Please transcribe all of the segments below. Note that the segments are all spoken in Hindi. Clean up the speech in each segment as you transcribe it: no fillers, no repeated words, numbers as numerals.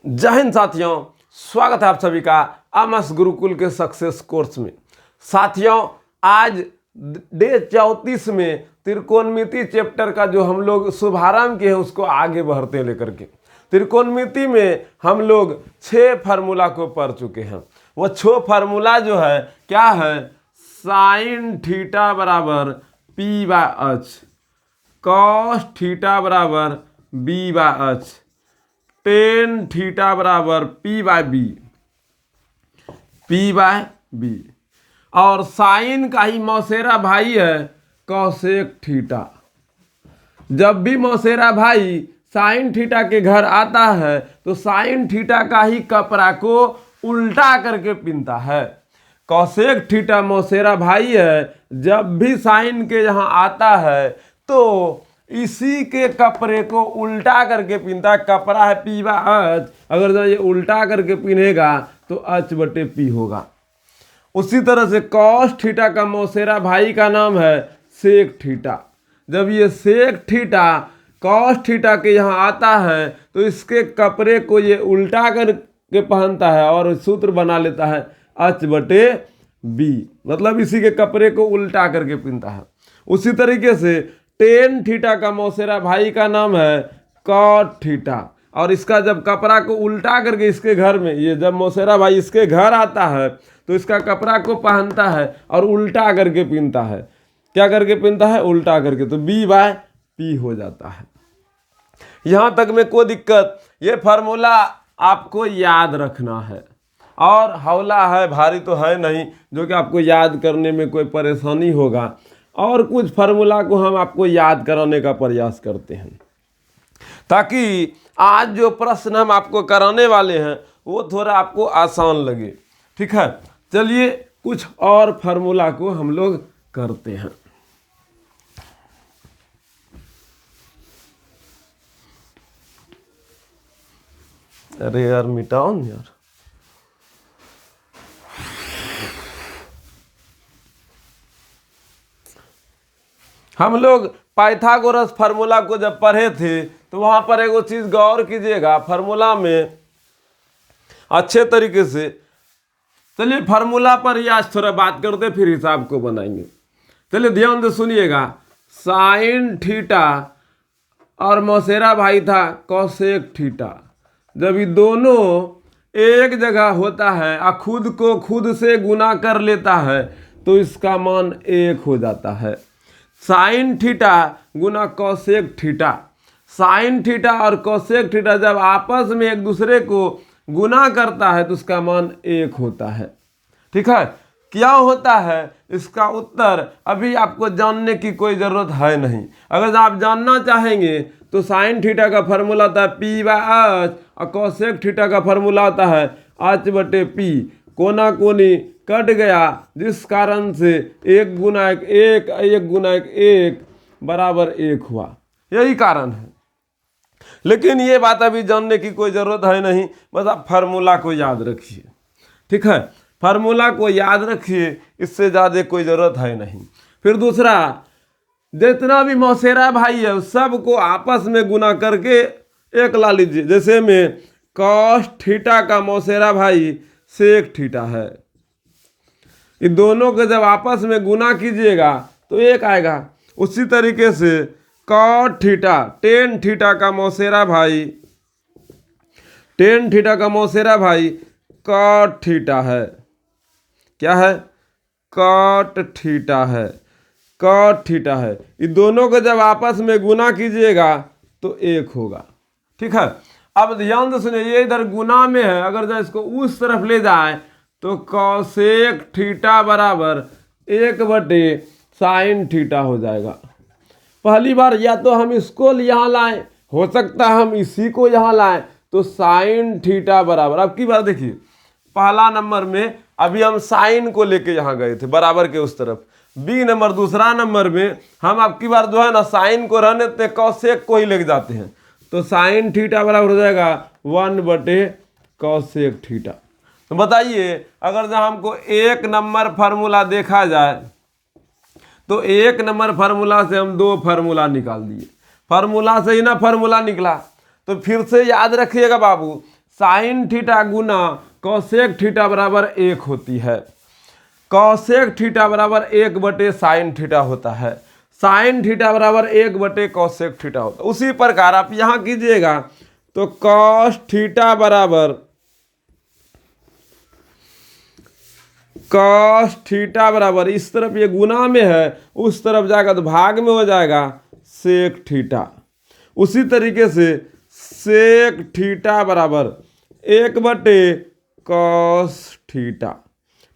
जय हिंद साथियों, स्वागत है आप सभी का एमएस गुरुकुल के सक्सेस कोर्स में। साथियों, आज डे 34 में त्रिकोणमिति चैप्टर का जो हम लोग शुभारंभ किए हैं उसको आगे बढ़ते लेकर के। त्रिकोणमिति में हम लोग 6 फार्मूला को पढ़ चुके हैं। वो 6 फार्मूला जो है क्या है? साइन थीटा बराबर P by H, cos theta बराबर B by H, tan theta बराबर पी बाय बी, और साइन का ही मौसेरा भाई है कॉसेक थीटा। जब भी मौसेरा भाई साइन थीटा के घर आता है तो साइन थीटा का ही कपड़ा को उल्टा करके पीनता है। कॉसेक थीटा मौसेरा भाई है, जब भी साइन के यहाँ आता है तो इसी के कपड़े को उल्टा करके पीनता है। कपड़ा है पी बाय एच, अगर जब ये उल्टा करके पीनेगा तो एच बटे पी होगा। उसी तरह से कॉस थीटा का मौसेरा भाई का नाम है सेक थीटा। जब ये सेक थीटा कॉस थीटा के यहाँ आता है तो इसके कपड़े को ये उल्टा करके पहनता है और सूत्र बना लेता है एच बटे बी, मतलब इसी के कपड़े को उल्टा करके पहनता है। उसी तरीके से टेन थीटा का मौसेरा भाई का नाम है कॉट थीटा, और इसका जब कपड़ा को उल्टा करके इसके घर में, ये जब मौसेरा भाई इसके घर आता है तो इसका कपड़ा को पहनता है और उल्टा करके पहनता है। क्या करके पहनता है? उल्टा करके, तो बी बाय पी हो जाता है। यहाँ तक में कोई दिक्कत? ये फार्मूला आपको याद रखना है और हौला है, भारी तो है नहीं जो कि आपको याद करने में कोई परेशानी होगा। और कुछ फार्मूला को हम आपको याद कराने का प्रयास करते हैं ताकि आज जो प्रश्न हम आपको कराने वाले हैं वो थोड़ा आपको आसान लगे। ठीक है, चलिए कुछ और फार्मूला को हम लोग करते हैं। अरे यार मिटाओ न यार। हम लोग पाइथागोरस फार्मूला को जब पढ़े थे तो वहां पर एगो चीज गौर कीजिएगा, फार्मूला में अच्छे तरीके से। चलिए फार्मूला पर ही आज थोड़ा बात करते फिर हिसाब को बनाएंगे। चलिए ध्यान से सुनिएगा। साइन थीटा और मौसेरा भाई था कॉसेक थीटा। जब ये दोनों एक जगह होता है और खुद को खुद से गुना कर लेता है तो इसका मान 1 हो जाता है। साइन थीटा गुना कॉसेक थीटा। साइन थीटा और कॉसेक थीटा जब आपस में एक दूसरे को गुना करता है तो उसका मान 1 होता है। ठीक है, क्या होता है इसका उत्तर अभी आपको जानने की कोई ज़रूरत है नहीं। अगर आप जानना चाहेंगे तो साइन थीटा का फार्मूला होता है पी बाय एच और कॉसेक थीटा का फार्मूला होता है एच बटे पी। कोना कोनी कट गया, जिस कारण से 1 गुना 1 बराबर 1 हुआ। यही कारण है। लेकिन ये बात अभी जानने की कोई ज़रूरत है नहीं, बस आप फार्मूला को याद रखिए। ठीक है, फार्मूला को याद रखिए, इससे ज़्यादा कोई ज़रूरत है नहीं। फिर दूसरा, जितना भी मौसेरा भाई है सबको आपस में गुना करके 1 ला लीजिए। जैसे में कॉस थीटा का मौसेरा भाई सेक थीटा है, इन दोनों को जब आपस में गुना कीजिएगा तो 1 आएगा। उसी तरीके से कॉट थीटा, टेन थीटा का मौसेरा भाई, टेन थीटा का मौसेरा भाई कॉट थीटा है। क्या है? कॉट थीटा है, कॉट थीटा है। इन दोनों को जब आपस में गुना कीजिएगा तो 1 होगा। ठीक है, अब ध्यान से सुनिए, ये इधर गुना में है, अगर जब इसको उस तरफ ले जाए तो कॉसेक थीटा बराबर 1 बटे साइन थीटा हो जाएगा। पहली बार या तो हम इसको यहाँ लाएं, हो सकता है हम इसी को यहाँ लाएं, तो साइन थीटा बराबर, अब की बार देखिए, पहला नंबर में अभी हम साइन को लेके यहाँ गए थे बराबर के उस तरफ। बी नंबर, दूसरा नंबर में हम आपकी बार जो है ना साइन को रहने देते कॉसेक को ही लेके जाते हैं, तो साइन थीटा बराबर हो जाएगा 1 बटे कॉसेक थीटा। तो बताइए, अगर जब हमको 1 नंबर फार्मूला देखा जाए तो 1 नंबर फार्मूला से हम 2 फार्मूला निकाल दिए। फार्मूला से ही ना फार्मूला निकला, तो फिर से याद रखिएगा बाबू, साइन थीटा गुना कॉसेक थीटा बराबर 1 होती है। कॉसेक थीटा बराबर 1/साइन थीटा होता है। साइन थीटा बराबर 1/कॉसेक थीटा होता है। उसी प्रकार आप यहां कीजिएगा तो कॉस थीटा बराबर इस तरफ ये गुना में है, उस तरफ जाएगा तो भाग में हो जाएगा सेक थीटा। उसी तरीके से सेक थीटा बराबर 1/कॉस थीटा।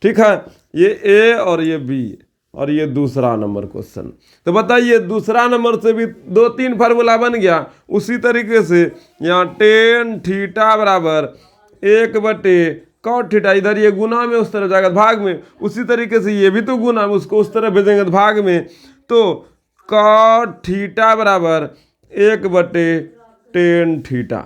ठीक है, ये ए और ये बी और ये दूसरा नंबर क्वेश्चन। तो बताइए दूसरा नंबर से भी 2-3 फार्मूला बन गया। उसी तरीके से यहाँ टेन थीटा बराबर 1/कॉट थीटा, इधर ये गुना में उस तरफ जाएगा भाग में। उसी तरीके से ये भी तो गुना में, उसको उस तरफ भेजेंगे तो भाग में। तो कॉट थीटा बराबर 1/टेन थीटा।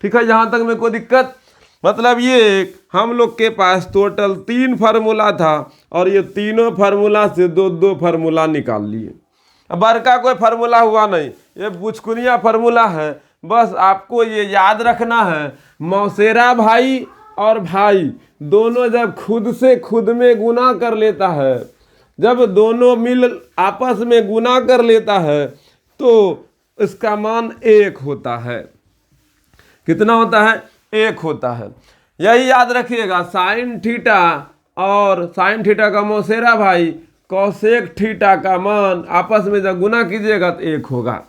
ठीक है, यहाँ तक में कोई दिक्कत? मतलब ये हम लोग के पास टोटल 3 फार्मूला था और ये तीनों फार्मूला से 2-2 फार्मूला निकाल लिए। अब बड़का कोई फार्मूला हुआ नहीं, ये बुचकुनिया फार्मूला है। बस आपको ये याद रखना है, मौसेरा भाई और भाई दोनों जब खुद से खुद में गुना कर लेता है, जब दोनों मिल आपस में गुना कर लेता है तो इसका मान 1 होता है। कितना होता है? 1 होता है। यही याद रखिएगा, साइन थीटा और साइन थीटा का मौसेरा भाई कॉसेक थीटा का मान आपस में जब गुना कीजिएगा तो 1 होगा।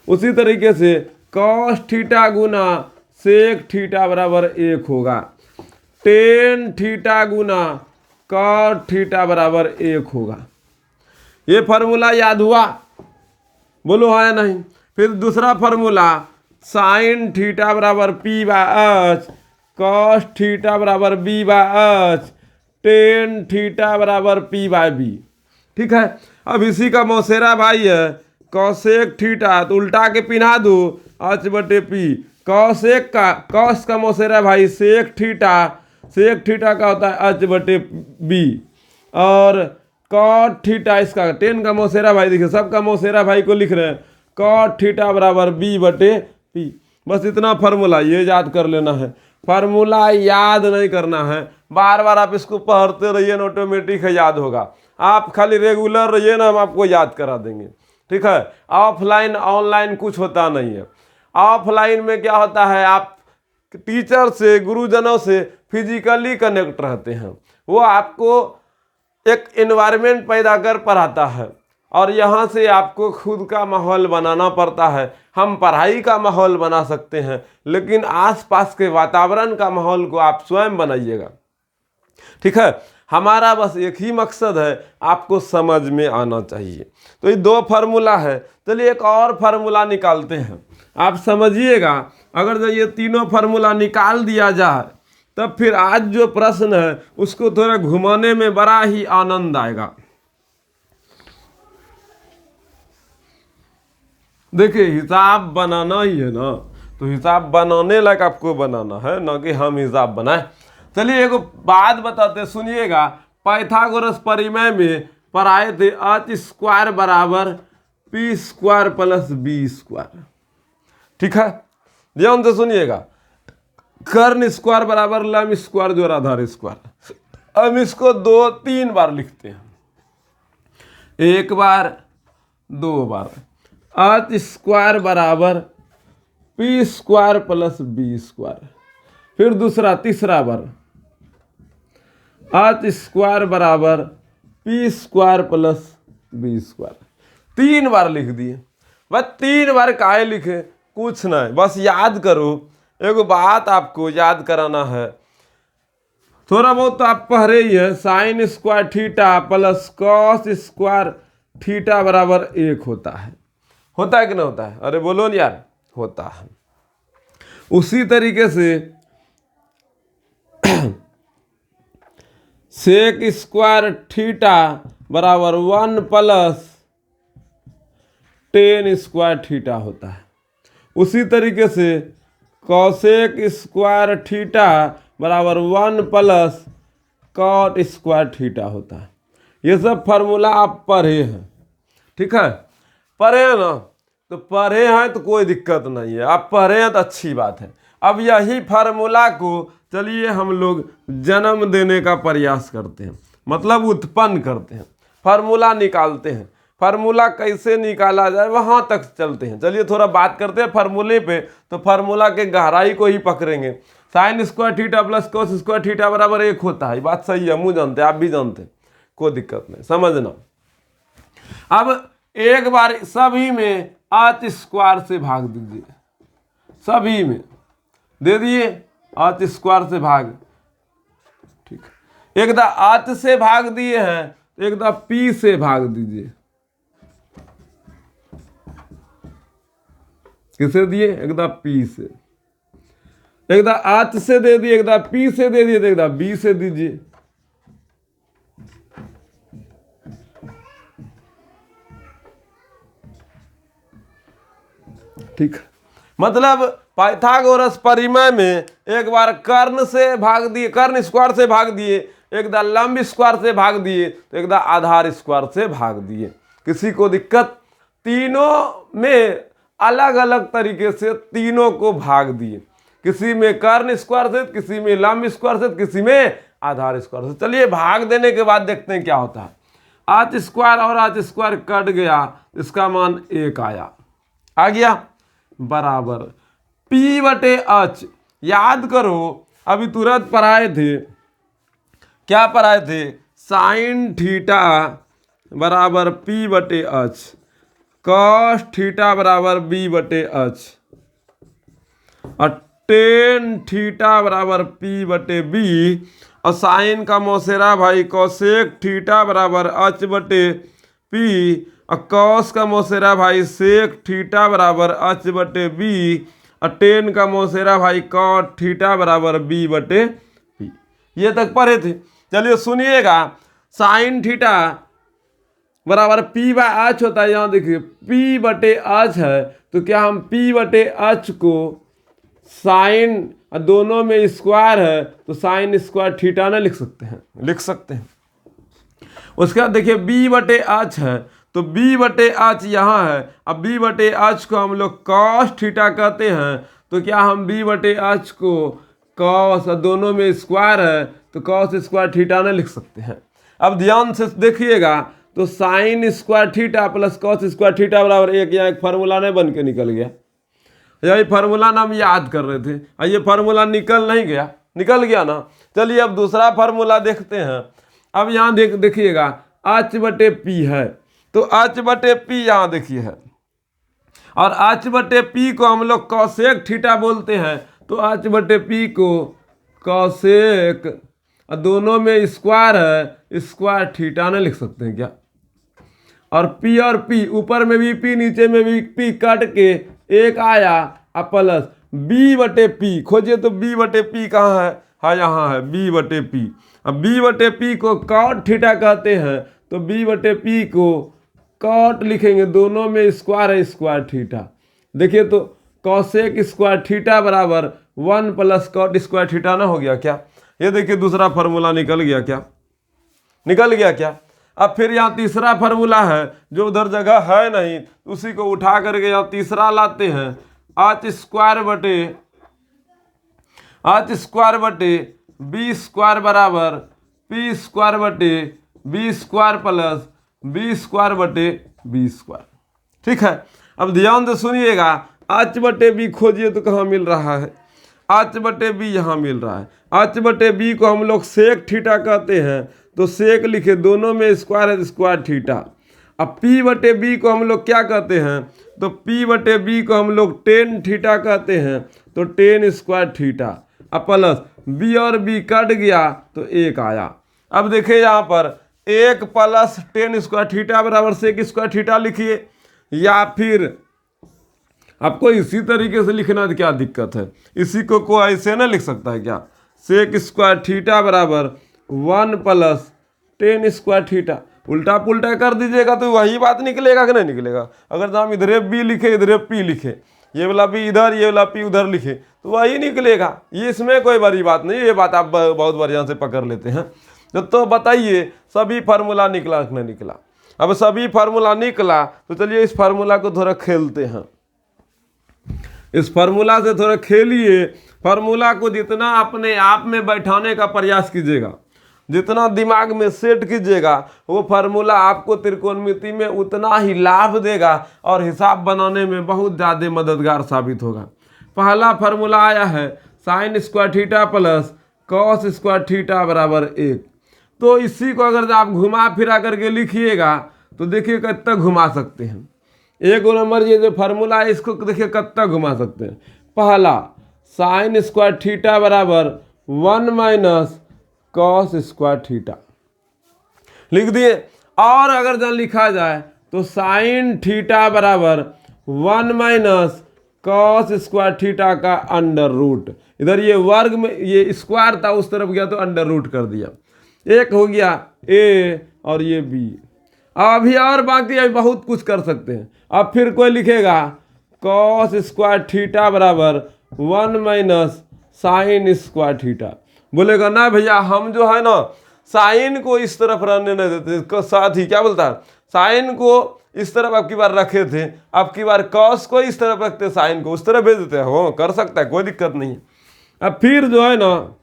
उसी तरीके से कॉस थीटा गुना सेक थीटा बराबर 1 होगा। टेन थीटा गुना कॉट थीटा बराबर 1 होगा। ये फार्मूला याद हुआ? बोलो हाँ या नहीं? फिर दूसरा फार्मूला साइन थीटा बराबर P/H, कॉस थीटा बराबर B/H, टेन थीटा बराबर P/B। ठीक है, अब इसी का मौसेरा भाई है कॉसेक थीटा, तो उल्टा के पिन्हा दो H/P। कॉस का मौसेरा भाई सेक थीटा का होता है H/B। और कॉट थीटा इसका टेन का मौसेरा भाई, देखिए सबका मौसेरा भाई को लिख रहे हैं, कॉट थीटा बराबर B/P। बस इतना फार्मूला ये याद कर लेना है। फार्मूला याद नहीं करना है, बार बार आप इसको पढ़ते रहिए ना, ऑटोमेटिक याद होगा। आप खाली रेगुलर रहिए ना, हम आपको याद करा देंगे। ठीक है, ऑफलाइन ऑनलाइन कुछ होता नहीं है। ऑफलाइन में क्या होता है, आप टीचर से गुरुजनों से फिजिकली कनेक्ट रहते हैं, वो आपको एक एनवायरनमेंट पैदा कर पढ़ाता है और यहाँ से आपको खुद का माहौल बनाना पड़ता है। हम पढ़ाई का माहौल बना सकते हैं, लेकिन आसपास के वातावरण का माहौल को आप स्वयं बनाइएगा। ठीक है, हमारा बस एक ही मकसद है, आपको समझ में आना चाहिए। तो ये 2 फार्मूला है। चलिए एक और फार्मूला निकालते हैं, आप समझिएगा। अगर जब ये तीनों फार्मूला निकाल दिया जाए तब फिर आज जो प्रश्न है उसको थोड़ा घुमाने में बड़ा ही आनंद आएगा। देखिए हिसाब बनाना ही है ना, तो हिसाब बनाने लायक आपको बनाना है, ना कि हम हिसाब बनाए। चलिए एक बात बताते सुनिएगा। पाइथागोरस परिमेय में पढ़ाए थे H² बराबर P² + B²। ठीक है, ध्यान से सुनिएगा। कर्ण स्क्वायर बराबर लंब स्क्वायर जोड़ आधार स्क्वायर। हम इसको 2-3 बार लिखते हैं, 1 बार 2 बार। H² बराबर P² + B²। फिर तीसरा बार H² बराबर P² + B²। 3 बार लिख दिए। बस 3 बार काहे लिखे? कुछ नहीं, बस याद करो। एगो बात आपको याद कराना है, थोड़ा बहुत तो आप पढ़े ही है। Sign square theta plus cos square theta बराबर 1 होता है। होता है कि नहीं होता है? अरे बोलो ना यार, होता है। उसी तरीके से सेक स्क्वायर थीटा बराबर 1 + टेन स्क्वायर थीटा होता है। उसी तरीके से कॉसेक स्क्वायर थीटा बराबर 1 + कॉट स्क्वायर थीटा होता है। ये सब फार्मूला आप पढ़े हैं। ठीक है, पढ़े हैं ना? तो पढ़े हैं तो कोई दिक्कत नहीं है, आप पढ़े हैं तो अच्छी बात है। अब यही फार्मूला को चलिए हम लोग जन्म देने का प्रयास करते हैं, मतलब उत्पन्न करते हैं, फार्मूला निकालते हैं। फार्मूला कैसे निकाला जाए वहां तक चलते हैं। चलिए थोड़ा बात करते हैं फार्मूले पे, तो फार्मूला के गहराई को ही पकड़ेंगे। Sign square theta plus cos square theta बराबर 1 होता है, बात सही है, हम जानते हैं, आप भी जानते हैं, कोई दिक्कत नहीं, समझना। अब एक बार सभी में आच स्क्वायर से भाग दीजिए, सभी में दे दिए आच स्क्वायर से भाग, ठीक है। एक दा आच से भाग दिए हैं, एक दा पी से भाग दीजिए, किसे दिए, एक दा पी से, एक दा आच से दे दिए, एक दा पी से दे दिए, तो एक दा बी से दीजिए। ठीक, मतलब पाइथागोरस परिमेय में एक बार कर्ण से भाग दिए, कर्ण स्क्वायर से भाग दिए, एक दा लंब स्क्वायर से भाग दिए, तो एक दा आधार स्क्वायर से भाग दिए। किसी को दिक्कत? तीनों में अलग अलग तरीके से तीनों को भाग दिए, किसी में कर्ण स्क्वायर से, किसी में लंब स्क्वायर से, किसी में आधार स्क्वायर से। चलिए भाग देने के बाद देखते हैं क्या होता है। आच स्क्वायर और आच स्क्वायर कट गया, इसका मान 1 आया, आ गया बराबर P बटे H। याद करो अभी तुरंत पढ़ाए थे, क्या पढ़ाए थे, साइन थीटा बराबर P बटे H, कॉस थीटा बराबर B बटे H, और टेन थीटा बराबर P बटे B, और साइन का मौसेरा भाई कॉसेक थीटा बराबर H बटे P, और कॉस का मौसेरा भाई सेक थीटा बराबर H बटे B, और टेन का मौसेरा भाई कॉट थीटा बराबर B बटे P। ये तक पढ़े थे। चलिए सुनिएगा, साइन थीटा बराबर P बाय H होता है, यहाँ देखिए P बटे H है, तो क्या हम P बटे H को साइन, दोनों में स्क्वायर है तो साइन स्क्वायर थीटा ना लिख सकते हैं, लिख सकते हैं। उसके बाद देखिए B बटे H है, तो B बटे H यहाँ है, अब B बटे H को हम लोग कॉस थीटा कहते हैं, तो क्या हम B बटे H को कॉस, दोनों में स्क्वायर है तो कॉस स्क्वायर थीटा ना लिख सकते हैं। अब ध्यान से देखिएगा, तो sign square theta plus cos square theta बराबर 1, यहाँ एक फार्मूला नहीं बन के निकल गया। यही फार्मूला ना हम याद कर रहे थे, और ये फार्मूला निकल नहीं गया, निकल गया ना। चलिए अब दूसरा फार्मूला देखते हैं। अब यहाँ देखिएगा H बटे P है, तो H बटे P यहाँ देखिए है, और H बटे P को हम लोग कॉसेक थीटा बोलते हैं, तो H बटे P को कॉसेक, दोनों में स्क्वायर है, स्क्वायर थीटा ना लिख सकते हैं क्या। और P ऊपर में भी P नीचे में भी P काट के 1 आया, अब प्लस B बटे P, खोजिए तो B बटे P कहाँ है, हाँ यहाँ है B बटे P। अब B बटे P को कॉट थीटा कहते हैं, तो B बटे P को कॉट लिखेंगे, दोनों में स्क्वायर है, स्क्वायर थीटा। देखिए तो कॉसेक स्क्वायर थीटा बराबर 1 प्लस कॉट स्क्वायर थीटा ना हो गया क्या। ये देखिए दूसरा फार्मूला निकल गया क्या, निकल गया क्या। अब फिर यहाँ तीसरा फार्मूला है जो उधर जगह है नहीं, उसी को उठा करके यहाँ तीसरा लाते हैं। H स्क्वायर बटे B स्क्वायर बराबर P स्क्वायर बटे B square plus B square बटे B स्क्वायर। ठीक है, अब ध्यान से सुनिएगा, H बटे B खोजिए तो कहाँ मिल रहा है, H बटे B यहाँ मिल रहा है। H बटे B को हम लोग सेक थीटा कहते हैं, तो सेक लिखे, दोनों में स्क्वायर है, स्क्वायर थीटा। अब P बटे B को हम लोग क्या कहते हैं, तो P बटे B को हम लोग टेन थीटा कहते हैं, तो टेन स्क्वायर थीटा, अब प्लस B और B कट गया तो 1 आया। अब देखिए यहाँ पर 1 प्लस टेन स्क्वायर थीटा बराबर सेक स्क्वायर थीटा लिखिए, या फिर आपको इसी तरीके से लिखना है, क्या दिक्कत है, इसी को कोई ऐसे ना लिख सकता है क्या, सेक स्क्वायर थीटा बराबर 1 प्लस टेन स्क्वायर थीटा। उल्टा पुल्टा कर दीजिएगा तो वही बात निकलेगा कि नहीं निकलेगा। अगर हम इधर B लिखे, इधर P लिखे, ये वाला P इधर, ये वाला P उधर लिखे, तो वही निकलेगा। ये इसमें कोई बड़ी बात नहीं, ये बात आप बहुत बढ़िया से पकड़ लेते हैं। तो बताइए सभी फार्मूला निकला कि नहीं निकला। अब सभी फार्मूला निकला तो चलिए इस फार्मूला को थोड़ा खेलते हैं, इस फार्मूला से थोड़ा खेलिए फार्मूला को जितना अपने आप में बैठाने का प्रयास कीजिएगा, जितना दिमाग में सेट कीजिएगा, वो फार्मूला आपको त्रिकोणमिति में उतना ही लाभ देगा और हिसाब बनाने में बहुत ज़्यादा मददगार साबित होगा। पहला फार्मूला आया है sign square theta plus cos square theta बराबर 1। तो इसी को अगर आप घुमा फिरा करके लिखिएगा तो देखिए कब तक घुमा सकते हैं। एक नंबर ये जो फार्मूला है इसको देखिए कब तक घुमा सकते हैं। पहला साइन स्क्वायर थीटा बराबर 1 माइनस कॉस स्क्वायर थीटा लिख दिए। और अगर जब लिखा जाए तो साइन थीटा बराबर 1 माइनस कॉस स्क्वायर थीटा का अंडर रूट, इधर ये वर्ग में ये स्क्वायर था उस तरफ गया तो अंडर रूट कर दिया। एक हो गया ए और ये बी। अभी और बाकी अभी बहुत कुछ कर सकते हैं। अब फिर कोई लिखेगा कॉस स्क्वायर थीटा बराबर 1 माइनस साइन स्क्वायर थीटा, बोलेगा ना भैया हम जो है ना साइन को इस तरफ रहने नहीं देते, इसको साथ ही क्या बोलता है साइन को इस तरफ अब की बार रखे थे, अब की बार कॉस को इस तरफ रखते, साइन को उस तरफ भेज देते हैं। हो कर सकता है, कोई दिक्कत नहीं है। अब फिर जो है ना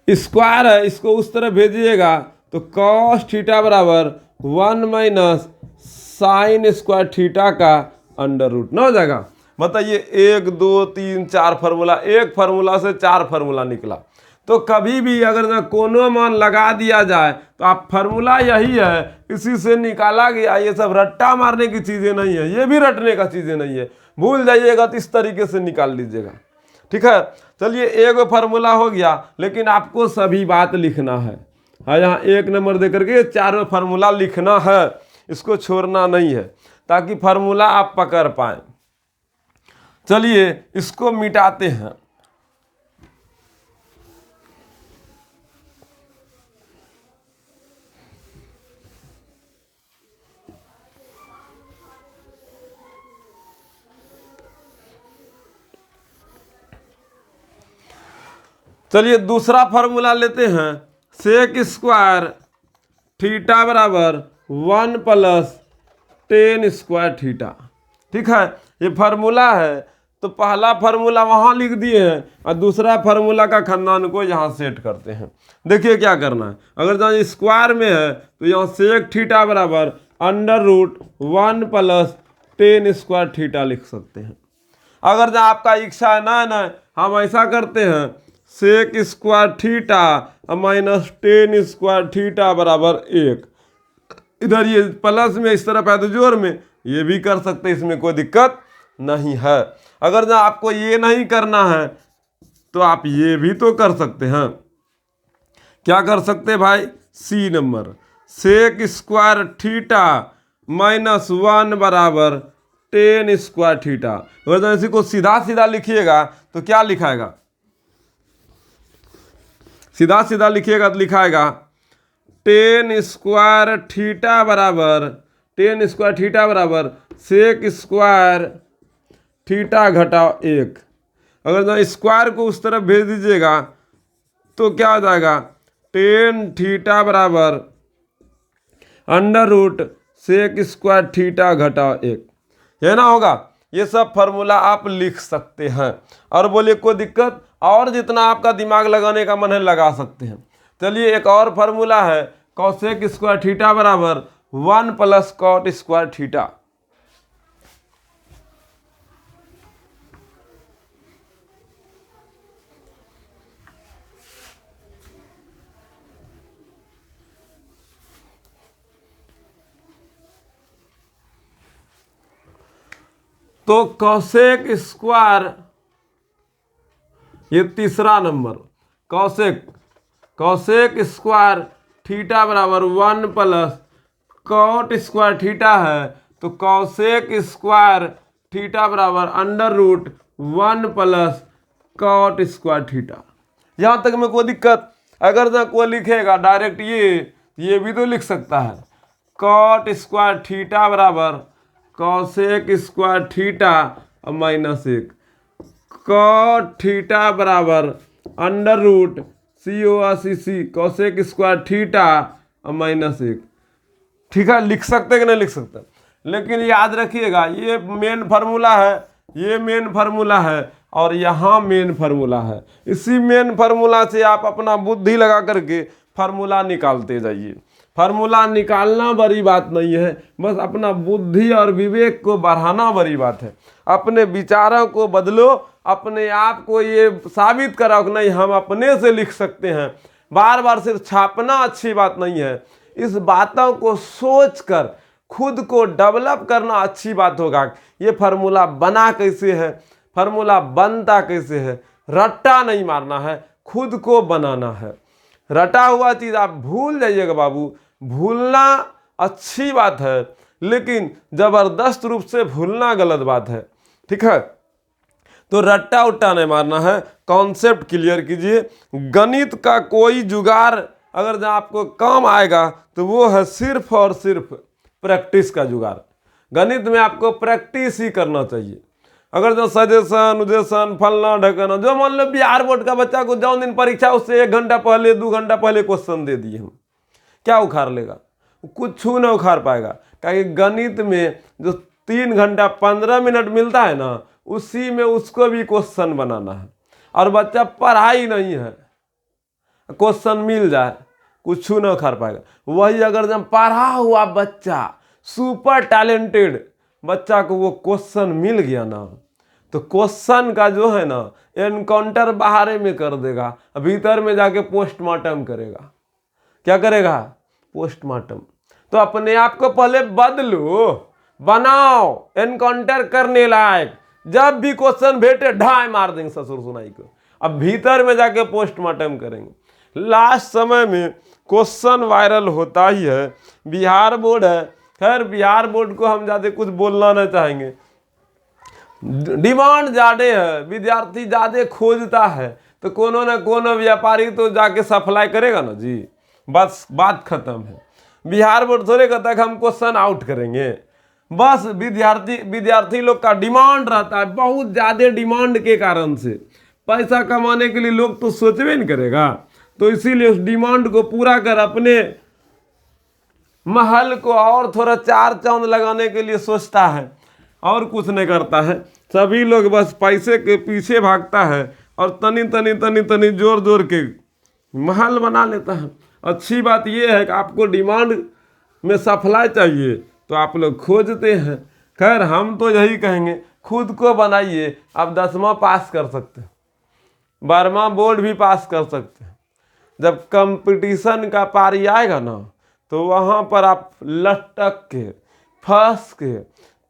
स्क्वायर है इसको उस तरफ भेजिएगा तो कॉस थीटा बराबर 1 माइनस साइन स्क्वायर थीटा का अंडर रूट ना हो जाएगा। बताइए 1 2 3 4 फार्मूला, एक फार्मूला से 4 फार्मूला निकला। तो कभी भी अगर ना कोनो मान लगा दिया जाए तो आप फार्मूला यही है, इसी से निकाला गया। ये सब रट्टा मारने की चीज़ें नहीं है, ये भी रटने का चीज़ें नहीं है। भूल जाइएगा तो इस तरीके से निकाल लीजिएगा, ठीक है। चलिए एक फार्मूला हो गया, लेकिन आपको सभी बात लिखना है। हाँ, यहाँ 1 नंबर दे करके 4 फार्मूला लिखना है, इसको छोड़ना नहीं है ताकि फार्मूला आप पकड़ पाएँ। चलिए इसको मिटाते हैं। चलिए दूसरा फार्मूला लेते हैं, सेक स्क्वायर थीटा बराबर 1 प्लस टेन स्क्वायर थीटा। ठीक है, ये फार्मूला है। तो पहला फार्मूला वहाँ लिख दिए हैं और दूसरा फार्मूला का खानदान को यहाँ सेट करते हैं। देखिए क्या करना है, अगर जहाँ स्क्वायर में है तो यहाँ सेक थीटा बराबर under root 1 plus tan square theta लिख सकते हैं। अगर जहाँ आपका इच्छा है ना हम ऐसा करते हैं, sec square theta minus tan square theta बराबर 1। इधर ये प्लस में इस तरफ है तो जोड़ में ये भी कर सकते हैं, इसमें कोई दिक्कत नहीं है। अगर जहाँ आपको ये नहीं करना है तो आप ये भी तो कर सकते हैं। क्या कर सकते हैं भाई, see number sec square theta minus 1 बराबर टेन स्क्वायर थीटा। अगर जहाँ इसी को सीधा सीधा लिखिएगा तो क्या लिखाएगा, सीधा सीधा लिखिएगा तो लिखाएगा टेन स्क्वायर थीटा बराबर सेक स्क्वायर थीटा घटाओ 1। अगर जहाँ स्क्वायर को उस तरफ भेज दीजिएगा तो क्या हो जाएगा, टेन थीटा बराबर under root sec square theta घटाओ 1, है ना होगा। ये सब फार्मूला आप लिख सकते हैं और बोलिए कोई दिक्कत, और जितना आपका दिमाग लगाने का मन है लगा सकते हैं। चलिए एक और फार्मूला है, कॉसेक स्क्वायर थीटा बराबर 1 प्लस कॉट स्क्वायर थीटा। तो कॉसेक स्क्वायर, ये तीसरा नंबर, कॉसेक स्क्वायर थीटा बराबर 1 प्लस कॉट स्क्वायर थीटा है। तो कॉसेक स्क्वायर थीटा बराबर under root 1 plus cot square theta. यहाँ तक में कोई दिक्कत, अगर ना कोई लिखेगा डायरेक्ट ये भी तो लिख सकता है, कॉट स्क्वायर थीटा बराबर cosec square theta minus 1, cot theta बराबर under root COSEC cosec square theta minus 1। ठीक है, लिख सकते कि नहीं लिख सकते, लेकिन याद रखिएगा ये मेन फार्मूला है, ये मेन फार्मूला है और यहाँ मेन फार्मूला है। इसी मेन फार्मूला से आप अपना बुद्धि लगा करके फार्मूला निकालते जाइए। फार्मूला निकालना बड़ी बात नहीं है, बस अपना बुद्धि और विवेक को बढ़ाना बड़ी बात है। अपने विचारों को बदलो, अपने आप को ये साबित कराओ कि नहीं हम अपने से लिख सकते हैं। बार बार सिर्फ छापना अच्छी बात नहीं है, इस बातों को सोचकर खुद को डेवलप करना अच्छी बात होगा। ये फार्मूला बना कैसे है, फार्मूला बनता कैसे है, रट्टा नहीं मारना है, खुद को बनाना है। रटा हुआ चीज़ आप भूल जाइएगा बाबू। भूलना अच्छी बात है, लेकिन जबरदस्त रूप से भूलना गलत बात है, ठीक है। तो रट्टा उट्टा नहीं मारना है, कॉन्सेप्ट क्लियर कीजिए। गणित का कोई जुगाड़ अगर जहाँ आपको काम आएगा तो वो है सिर्फ और सिर्फ प्रैक्टिस का जुगाड़। गणित में आपको प्रैक्टिस ही करना चाहिए। अगर जो सजेशन उजेशन फलना ढकना, जो मान लो बिहार बोर्ड का बच्चा को जौन दिन परीक्षा उससे 1 घंटा पहले 2 घंटा पहले क्वेश्चन दे दिए हम, क्या उखाड़ लेगा? कुछ न उखाड़ पाएगा। क्योंकि गणित में जो 3 घंटा 15 मिनट मिलता है ना, उसी में उसको भी क्वेश्चन बनाना है। और बच्चा पढ़ाई नहीं है, क्वेश्चन मिल जाए कुछ न उखाड़ पाएगा। वही अगर जब पढ़ा हुआ बच्चा, सुपर टैलेंटेड बच्चा को वो क्वेश्चन मिल गया ना, तो क्वेश्चन का जो है ना एनकाउंटर बाहर में कर देगा, भीतर में जाके पोस्टमार्टम करेगा। क्या करेगा? पोस्टमार्टम। तो अपने आप को पहले बदलो, बनाओ एनकाउंटर करने लायक। जब भी क्वेश्चन भेटे ढाई मार देंगे ससुर सुनाई को, अब भीतर में जाके पोस्टमार्टम करेंगे। लास्ट समय में क्वेश्चन वायरल होता ही है। बिहार बोर्ड है, खैर बिहार बोर्ड को हम ज़्यादा कुछ बोलना नहीं चाहेंगे। डिमांड ज़्यादा है, विद्यार्थी ज़्यादा खोजता है, तो कोनो न कोनो व्यापारी तो जाके सप्लाई करेगा ना जी, बस बात खत्म है। बिहार बोर्ड थोड़े कहता है कि हम क्वेश्चन आउट करेंगे। बस विद्यार्थी लोग का डिमांड रहता है, बहुत ज़्यादा डिमांड के कारण से पैसा कमाने के लिए लोग तो सोचबे नहीं करेगा। तो इसीलिए उस डिमांड को पूरा कर अपने महल को और थोड़ा 4 चांद लगाने के लिए सोचता है, और कुछ नहीं करता है। सभी लोग बस पैसे के पीछे भागता है और तनी तनी तनी तनी जोर जोर के महल बना लेता है। अच्छी बात यह है कि आपको डिमांड में सप्लाई चाहिए तो आप लोग खोजते हैं। खैर हम तो यही कहेंगे, खुद को बनाइए। आप 10वां पास कर सकते हैं, 12वां बोर्ड भी पास कर सकते हैं। जब कंपटीशन का पारी आएगा ना, तो वहाँ पर आप लटक के, फंस के,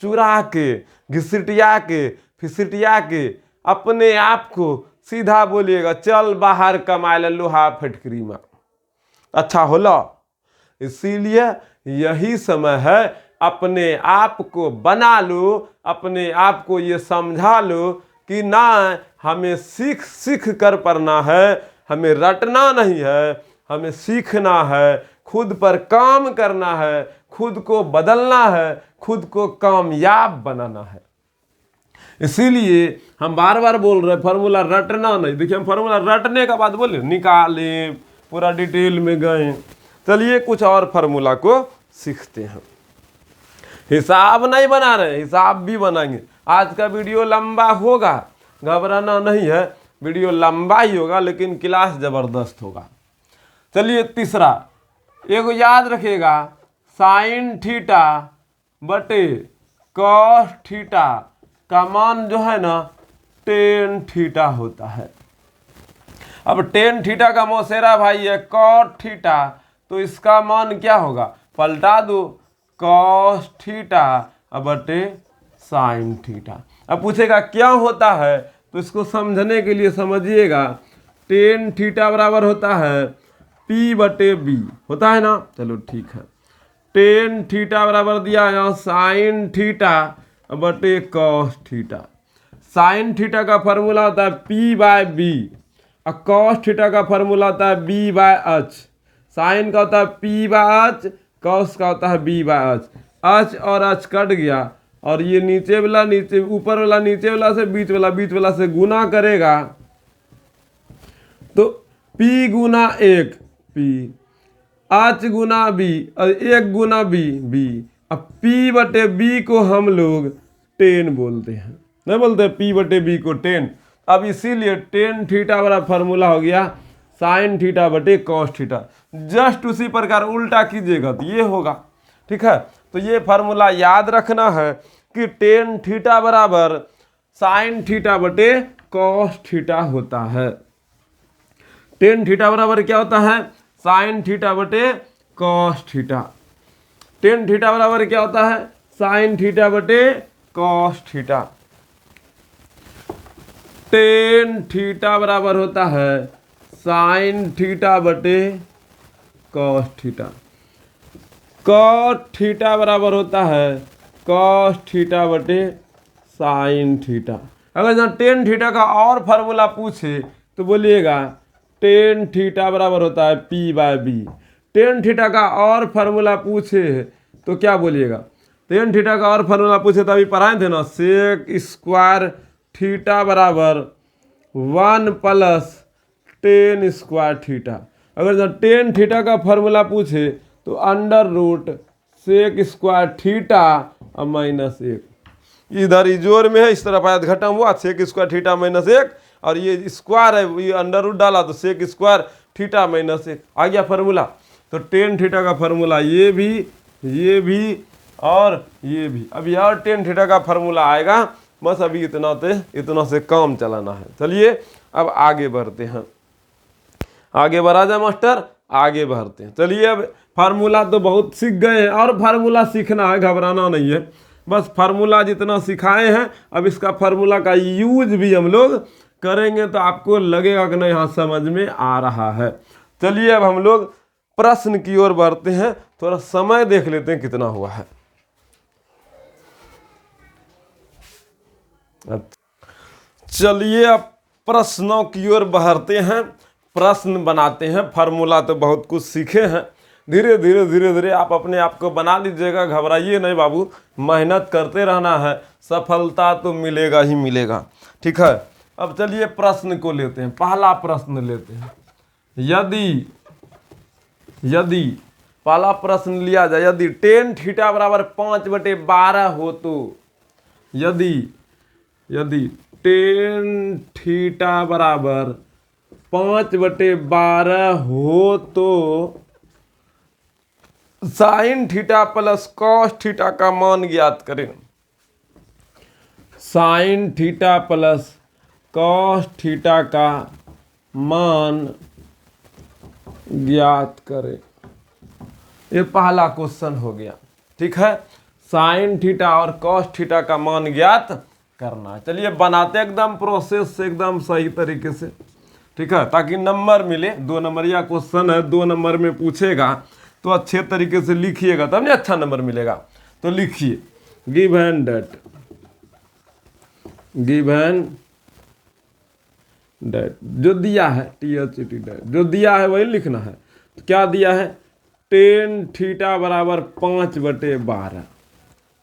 चुरा के, घिसटिया के, फिसटिया के अपने आप को सीधा बोलिएगा चल बाहर कमाए ले लोहा फटकरी में, अच्छा होला। इसीलिए यही समय है, अपने आप को बना लो, अपने आप को ये समझा लो कि ना हमें सीख सीख कर पढ़ना है, हमें रटना नहीं है, हमें सीखना है, खुद पर काम करना है, खुद को बदलना है, खुद को कामयाब बनाना है। इसीलिए हम बार बार बोल रहे हैं फार्मूला रटना नहीं। देखिए हम फार्मूला रटने का बात बोले, निकाले पूरा डिटेल में गए। चलिए कुछ और फार्मूला को सीखते हैं। हिसाब नहीं बना रहे, हिसाब भी बनाएंगे। आज का वीडियो लंबा होगा, घबराना नहीं है, वीडियो लंबा ही होगा लेकिन क्लास जबरदस्त होगा। चलिए तीसरा, एगो याद रखिएगा, साइन थीटा बटे कॉस थीटा का मान जो है ना टेन थीटा होता है। अब टेन थीटा का मौसेरा भाई है कॉस थीटा, तो इसका मान क्या होगा? पलटा दो, कॉस थीटा बटे साइन थीटा। अब पूछेगा क्या होता है, तो इसको समझने के लिए समझिएगा। टेन थीटा बराबर होता है P बटे बी, होता है ना? चलो ठीक है। टेन थीटा बराबर दिया यहाँ साइन थीटा बटे कॉस थीटा। साइन थीटा का फॉर्मूला होता है P बाय बी, और कॉस थीटा का फॉर्मूला होता है B बाय एच। साइन का होता है P बाय एच, कॉस का होता है B बाय एच। एच और एच कट गया, और ये नीचे वाला नीचे, ऊपर वाला नीचे वाला से, बीच वाला से गुना करेगा, तो P गुना 1 P, एच गुना बी, और 1 गुना बी। अब P बटे बी को हम लोग 10 बोलते हैं, नहीं बोलते P बटे बी को 10। अब इसीलिए टेन थीटा वाला फॉर्मूला हो गया साइन थीटा बटे कॉस थीटा। जस्ट उसी प्रकार उल्टा कीजिएगा तो ये होगा। ठीक है, तो ये फार्मूला याद रखना है कि टेन थीटा बराबर साइन थीटा बटे कॉस थीटा होता है। टेन थीटा बराबर क्या होता है? साइन थीटा बटे कॉस थीटा। टेन थीटा बराबर क्या होता है? साइन थीटा बटे कॉस थीटा। टेन थीटा बराबर होता है साइन थीटा बटे कॉस थीटा। कॉस थीटा बराबर होता है कॉस थीटा बटे साइन थीटा। अगर जहाँ टेन थीटा का और फार्मूला पूछे तो बोलिएगा टेन थीटा बराबर होता है P by B. Tan theta का और फार्मूला पूछे तो क्या बोलिएगा? टेन थीटा का और फार्मूला पूछे तो अभी पढ़ाए थे ना, सेक स्क्वायर थीटा बराबर 1 प्लस टेन स्क्वायर थीटा। अगर जब टेन थीटा का फार्मूला पूछे तो under root sec square theta और माइनस 1। इधर जोर में है, इस तरफ आयत घटम हुआ, सेक स्क्वायर थीटा माइनस 1, और ये स्क्वायर है, ये अंडर रूट डाला तो सेक स्क्वायर थीटा माइनस 1 आ गया फार्मूला। तो टेन थीटा का फार्मूला ये भी और ये भी। अब यार टेन थीटा का फार्मूला आएगा, बस अभी इतना से काम चलाना है। चलिए अब आगे बढ़ते हैं। आगे बढ़ा जाए मास्टर, आगे बढ़ते हैं। चलिए अब फार्मूला तो बहुत सीख गए हैं, और फार्मूला सीखना है, घबराना नहीं है। बस फार्मूला जितना सिखाए हैं अब इसका फार्मूला का यूज भी हम लोग करेंगे तो आपको लगेगा कि नहीं हाँ समझ में आ रहा है। चलिए अब हम लोग प्रश्न की ओर बढ़ते हैं। थोड़ा समय देख लेते हैं कितना हुआ है। चलिए अब प्रश्नों की ओर बढ़ते हैं, प्रश्न बनाते हैं। फार्मूला तो बहुत कुछ सीखे हैं, धीरे धीरे आप अपने आप को बना लीजिएगा। घबराइए नहीं बाबू, मेहनत करते रहना है, सफलता तो मिलेगा ही मिलेगा। ठीक है, अब चलिए प्रश्न को लेते हैं। पहला प्रश्न लेते हैं। यदि पहला प्रश्न लिया जाए, यदि टेन थीटा बराबर 5/12 हो तो, यदि टेन थीटा बराबर 5/12 हो तो sign theta plus cos theta का मान ज्ञात करें। Sign theta plus cos theta का मान ज्ञात करें। ये पहला क्वेश्चन हो गया। ठीक है, साइन थीटा और कॉस थीटा का मान ज्ञात करना है। चलिए बनाते एकदम प्रोसेस से, एकदम सही तरीके से। ठीक है, ताकि नंबर मिले। 2 नंबरिया क्वेश्चन है, 2 नंबर में पूछेगा तो अच्छे तरीके से लिखिएगा तब नहीं अच्छा नंबर मिलेगा। तो लिखिए गिवन डेट जो दिया है, THET जो दिया है वही लिखना है। तो क्या दिया है? टेन थीटा बराबर 5/12।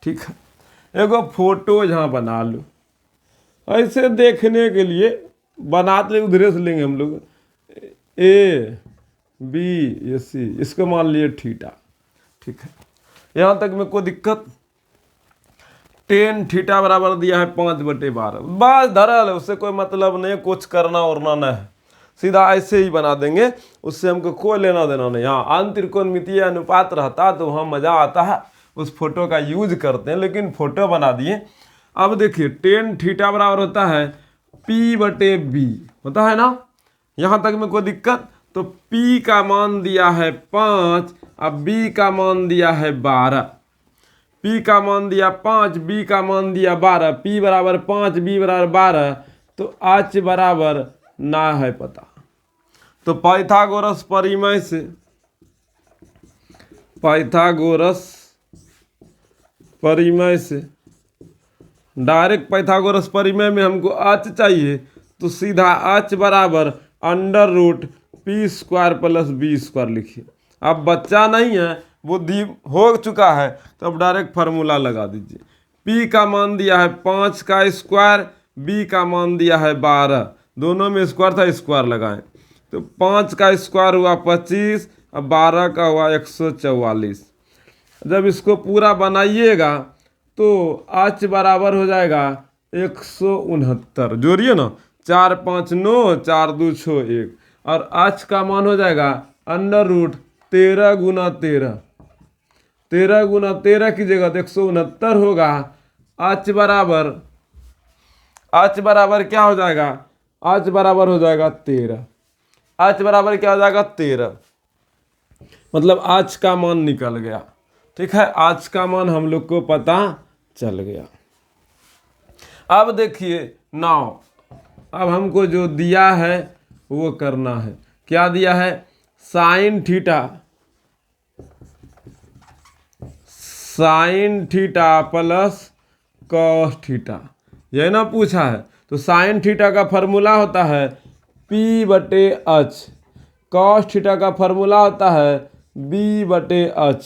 ठीक है, एगो फोटो यहाँ बना लो, ऐसे देखने के लिए बनाते उधरे से लेंगे हम लोग। ABC, इसको मान लिए थीटा। ठीक है, यहाँ तक में कोई दिक्कत? टेन थीटा बराबर दिया है 5/12, बस धरल है, उससे कोई मतलब नहीं, कुछ करना उरना नहीं है, सीधा ऐसे ही बना देंगे, उससे हमको कोई लेना देना नहीं। हाँ अंतरिकोणमितीय अनुपात रहता तो वहाँ मज़ा आता है, उस फोटो का यूज करते हैं, लेकिन फोटो बना दिए। अब देखिए टेन थीटा बराबर होता है P/B, होता है ना, यहाँ तक में कोई दिक्कत? तो P का मान दिया है 5, अब B का मान दिया है 12। P का मान दिया 5, B का मान दिया 12, P बराबर 5, B बराबर 12, तो H बराबर ना है पता। तो पाइथागोरस परिमेय से डायरेक्ट पाइथागोरस परिमेय में हमको H चाहिए, तो सीधा H बराबर under root P² plus B² लिखिए। अब बच्चा नहीं है, बुद्धि हो चुका है, तो अब डायरेक्ट फार्मूला लगा दीजिए। P का मान दिया है 5 का स्क्वायर, B का मान दिया है 12, दोनों में स्क्वायर था, स्क्वायर लगाएं तो 5 का स्क्वायर हुआ 25 और 12 का हुआ 144। जब इसको पूरा बनाइएगा तो H बराबर हो जाएगा 169। जोड़िए ना, 4 5 9, 4 2 6 1, और h का मान हो जाएगा √13 गुना 13, 13 गुना 13 की जगह तो 169 होगा। h बराबर क्या हो जाएगा, h बराबर हो जाएगा 13, h बराबर क्या हो जाएगा 13, मतलब h का मान निकल गया। ठीक है, h का मान हम लोग को पता चल गया। अब देखिए 9, अब हमको जो दिया है वो करना है। क्या दिया है, sine theta plus cos theta, यही ना पूछा है। तो साइन थीटा का फॉर्मूला होता है P/H, कॉस थीटा का फॉर्मूला होता है B/H।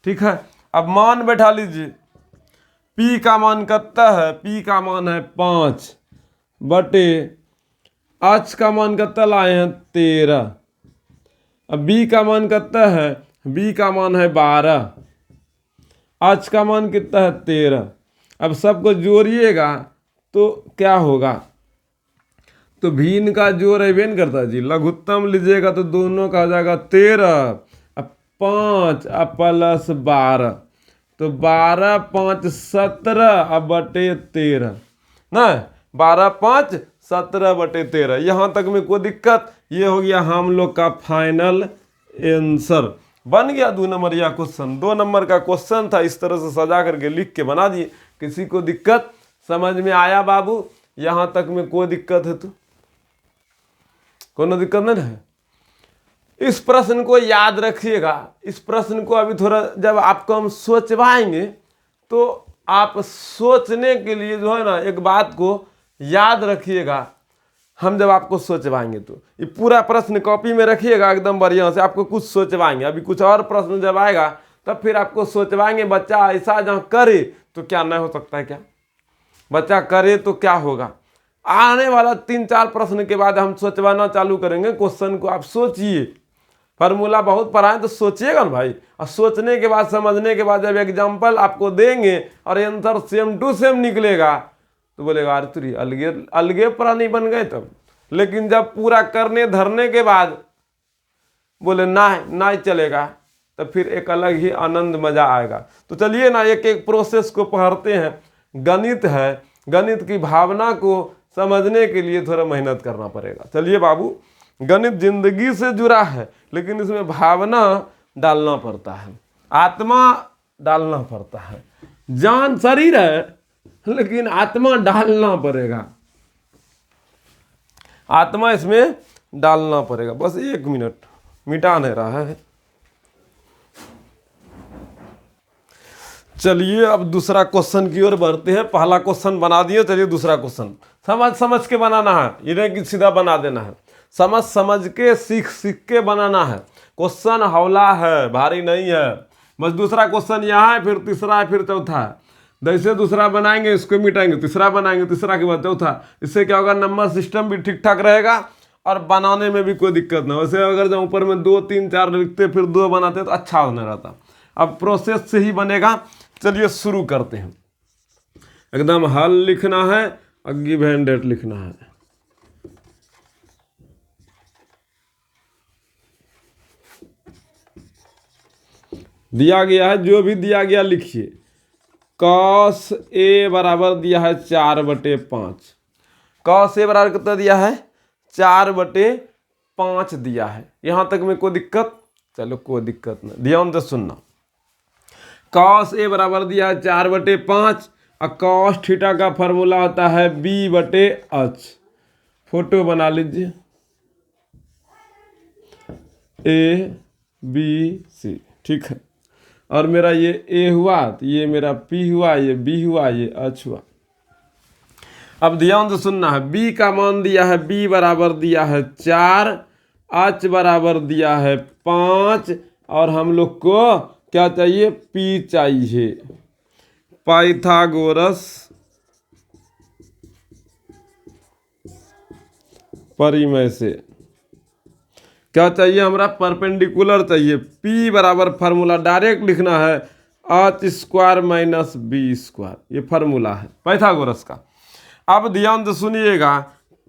ठीक है, अब मान बैठा लीजिए। P का मान कितना है, P का मान है 5 बटे H का मान कितना लाए हैं 13। अब B का मान कितना है, B का मान है 12, H का मान कितना है 13। अब सबको जोड़िएगा तो क्या होगा, तो भिन्न का जोड़ है करता जी, लघुत्तम लीजिएगा तो दोनों का हो जाएगा 13, अब 5 अब प्लस 12, तो 12 5 17 अब बटे 13 ना, 12 5 17 बटे 13। यहाँ तक में कोई दिक्कत, ये हो गया हम लोग का फाइनल आंसर। बन गया 2 नंबर या क्वेश्चन, 2 नंबर का क्वेश्चन था, इस तरह से सजा करके लिख के बना दिए। किसी को दिक्कत समझ में आया बाबू, यहाँ तक में कोई दिक्कत है तो कोनो दिक्कत नहीं है। इस प्रश्न को याद रखिएगा, इस प्रश्न को अभी थोड़ा जब आपको हम सोचवाएंगे तो आप सोचने के लिए जो है ना एक बात को याद रखिएगा। हम जब आपको सोचवाएंगे तो ये पूरा प्रश्न कॉपी में रखिएगा एकदम बढ़िया से, आपको कुछ सोचवाएंगे। अभी कुछ और प्रश्न जब आएगा तब फिर आपको सोचवाएंगे, बच्चा ऐसा जहाँ करे तो क्या नहीं हो सकता है, क्या बच्चा करे तो क्या होगा। आने वाला 3-4 प्रश्न के बाद हम सोचवाना चालू करेंगे क्वेश्चन को। आप सोचिए, फार्मूला बहुत पढ़ाएं तो सोचिएगा ना भाई, और सोचने के बाद समझने के बाद जब एग्जाम्पल आपको देंगे और आंसर सेम टू सेम निकलेगा तो बोलेगा अरे तुरी अलगे प्राणी बन गए तब। लेकिन जब पूरा करने धरने के बाद बोले ना चलेगा, तो फिर एक अलग ही आनंद मजा आएगा। तो चलिए ना एक एक प्रोसेस को पढ़ते हैं। गणित है, गणित की भावना को समझने के लिए थोड़ा मेहनत करना पड़ेगा। चलिए बाबू, गणित जिंदगी से जुड़ा है लेकिन इसमें भावना डालना पड़ता है, आत्मा डालना पड़ता है। जान शरीर है लेकिन आत्मा डालना पड़ेगा, आत्मा इसमें डालना पड़ेगा। बस 1 मिनट, मिटा नहीं रहा है। चलिए अब दूसरा क्वेश्चन की ओर बढ़ते हैं। पहला क्वेश्चन बना दिए, चलिए दूसरा क्वेश्चन समझ के बनाना है, ये नहीं कि सीधा बना देना है। समझ के सीख के बनाना है। क्वेश्चन हौला है, भारी नहीं है। बस दूसरा क्वेश्चन यहाँ है, फिर तीसरा है, फिर चौथा है। जैसे दूसरा बनाएंगे इसको मिटाएंगे, तीसरा बनाएंगे, तीसरा के बाद चौथा। इससे क्या होगा, नंबर सिस्टम भी ठीक ठाक रहेगा और बनाने में भी कोई दिक्कत ना। वैसे अगर जब ऊपर में 2 3 4 लिखते फिर 2 बनाते तो अच्छा होने रहता। अब प्रोसेस से ही बनेगा। चलिए शुरू करते हैं। एकदम हल लिखना है और गिवन डेट लिखना है। दिया गया है, जो भी दिया गया लिखिए। cos A बराबर दिया है 4/5। cos A बराबर कितना दिया है, 4/5 दिया है। यहां तक में कोई दिक्कत, चलो कोई दिक्कत नहीं, ध्यान से सुनना। cos A बराबर दिया है 4/5 और cos थीटा का फॉर्मूला होता है B/H। फोटो बना लीजिए, ABC, ठीक है। और मेरा ये A हुआ, तो ये मेरा P हुआ, ये B हुआ, ये H हुआ। अब ध्यान से सुनना है। B का मान दिया है, B बराबर दिया है 4, H बराबर दिया है 5 और हम लोग को क्या चाहिए, P चाहिए। पाइथागोरस परिमेय से क्या चाहिए, हमारा परपेंडिकुलर चाहिए। P बराबर फार्मूला डायरेक्ट लिखना है, H² - B², ये फार्मूला है पाइथागोरस का। अब ध्यान से सुनिएगा,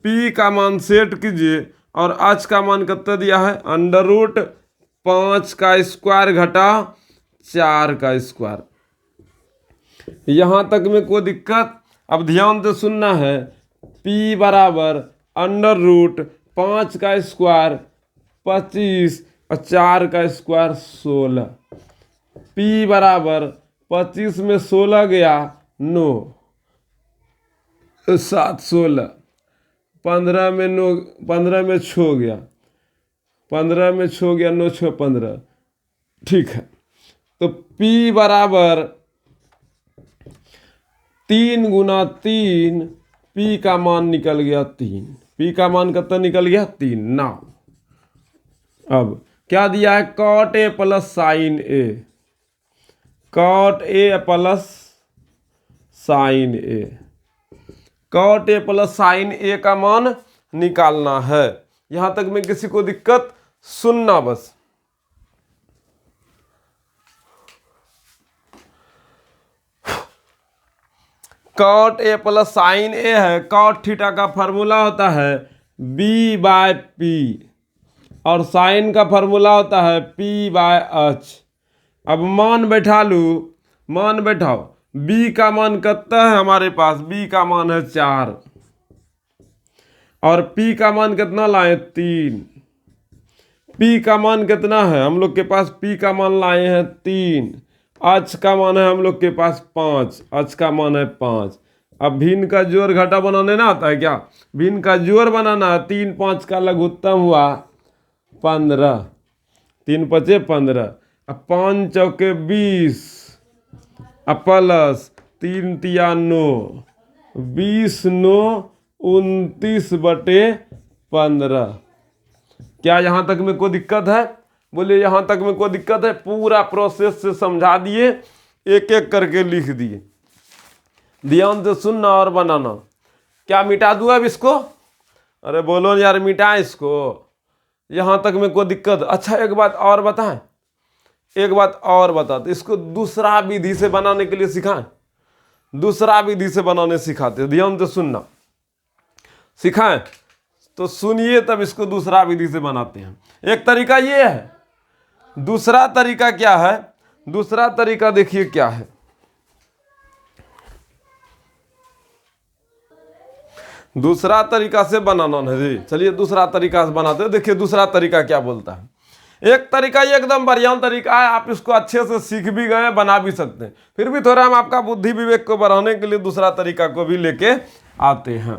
पी का मान सेट कीजिए और h का मान कितना दिया है, √5 का स्क्वायर घटा 4 का स्क्वायर। यहाँ तक में कोई दिक्कत? अब ध्यान से सुनना है। p बराबर √5 का स्क्वायर 25 और 4 का स्क्वायर 16। p बराबर 25 में 16 गया 9, 7 16, 15 में 9, 15 में 6 गया, 15 में 6 गया, 9 6 15। ठीक है, तो p बराबर 3 गुना 3, p का मान निकल गया 3। p का मान कितना निकल गया, 3। ना अब क्या दिया है, cot a plus sign a, cot a plus sign a, cot a plus sign a का मान निकालना है। यहां तक में किसी को दिक्कत? सुनना बस। cot a plus sign a है, cot थीटा का फॉर्मूला होता है b/p और साइन का फॉर्मूला होता है p/h। अब मान बैठा लू, मान बैठाओ। b का मान कितना है हमारे पास, b का मान है 4 और p का मान कितना लाए, 3। p का मान कितना है हम लोग के पास, p का मान लाए हैं 3। h का मान है हम लोग के पास 5, h का मान है 5। अब भिन्न का जोड़ घटा बनाने ना आता है क्या, भिन्न का जोड़ बनाना है। 3 5 का लघुत्तम हुआ 15, 3 5 15, अब 5 चौके 20, अब प्लस 3 तिया 9, 20 9 29/15। क्या यहाँ तक में कोई दिक्कत है? बोलिए यहाँ तक में कोई दिक्कत है? पूरा प्रोसेस से समझा दिए, एक एक करके लिख दिए। ध्यान से सुनना और बनाना। क्या मिटा दूँ अब इसको? अरे बोलो यार, मिटा इसको। यहाँ तक में कोई दिक्कत? अच्छा एक बात और बताएं, एक बात और बता दो, इसको दूसरा विधि से बनाने के लिए सिखाएं। दूसरा विधि से बनाने सिखाते, ध्यान से सुनना। सिखाएं तो सुनिए, तब इसको दूसरा विधि से बनाते हैं। एक तरीका ये है, दूसरा तरीका क्या है? दूसरा तरीका देखिए क्या है। दूसरा तरीका से बनाना है जी। चलिए दूसरा तरीका से बनाते हैं। देखिए दूसरा तरीका क्या बोलता है। एक तरीका ये एकदम बढ़िया तरीका है, आप इसको अच्छे से सीख भी गए, बना भी सकते हैं। फिर भी थोड़ा हम आपका बुद्धि विवेक को बढ़ाने के लिए दूसरा तरीका को भी लेके आते हैं,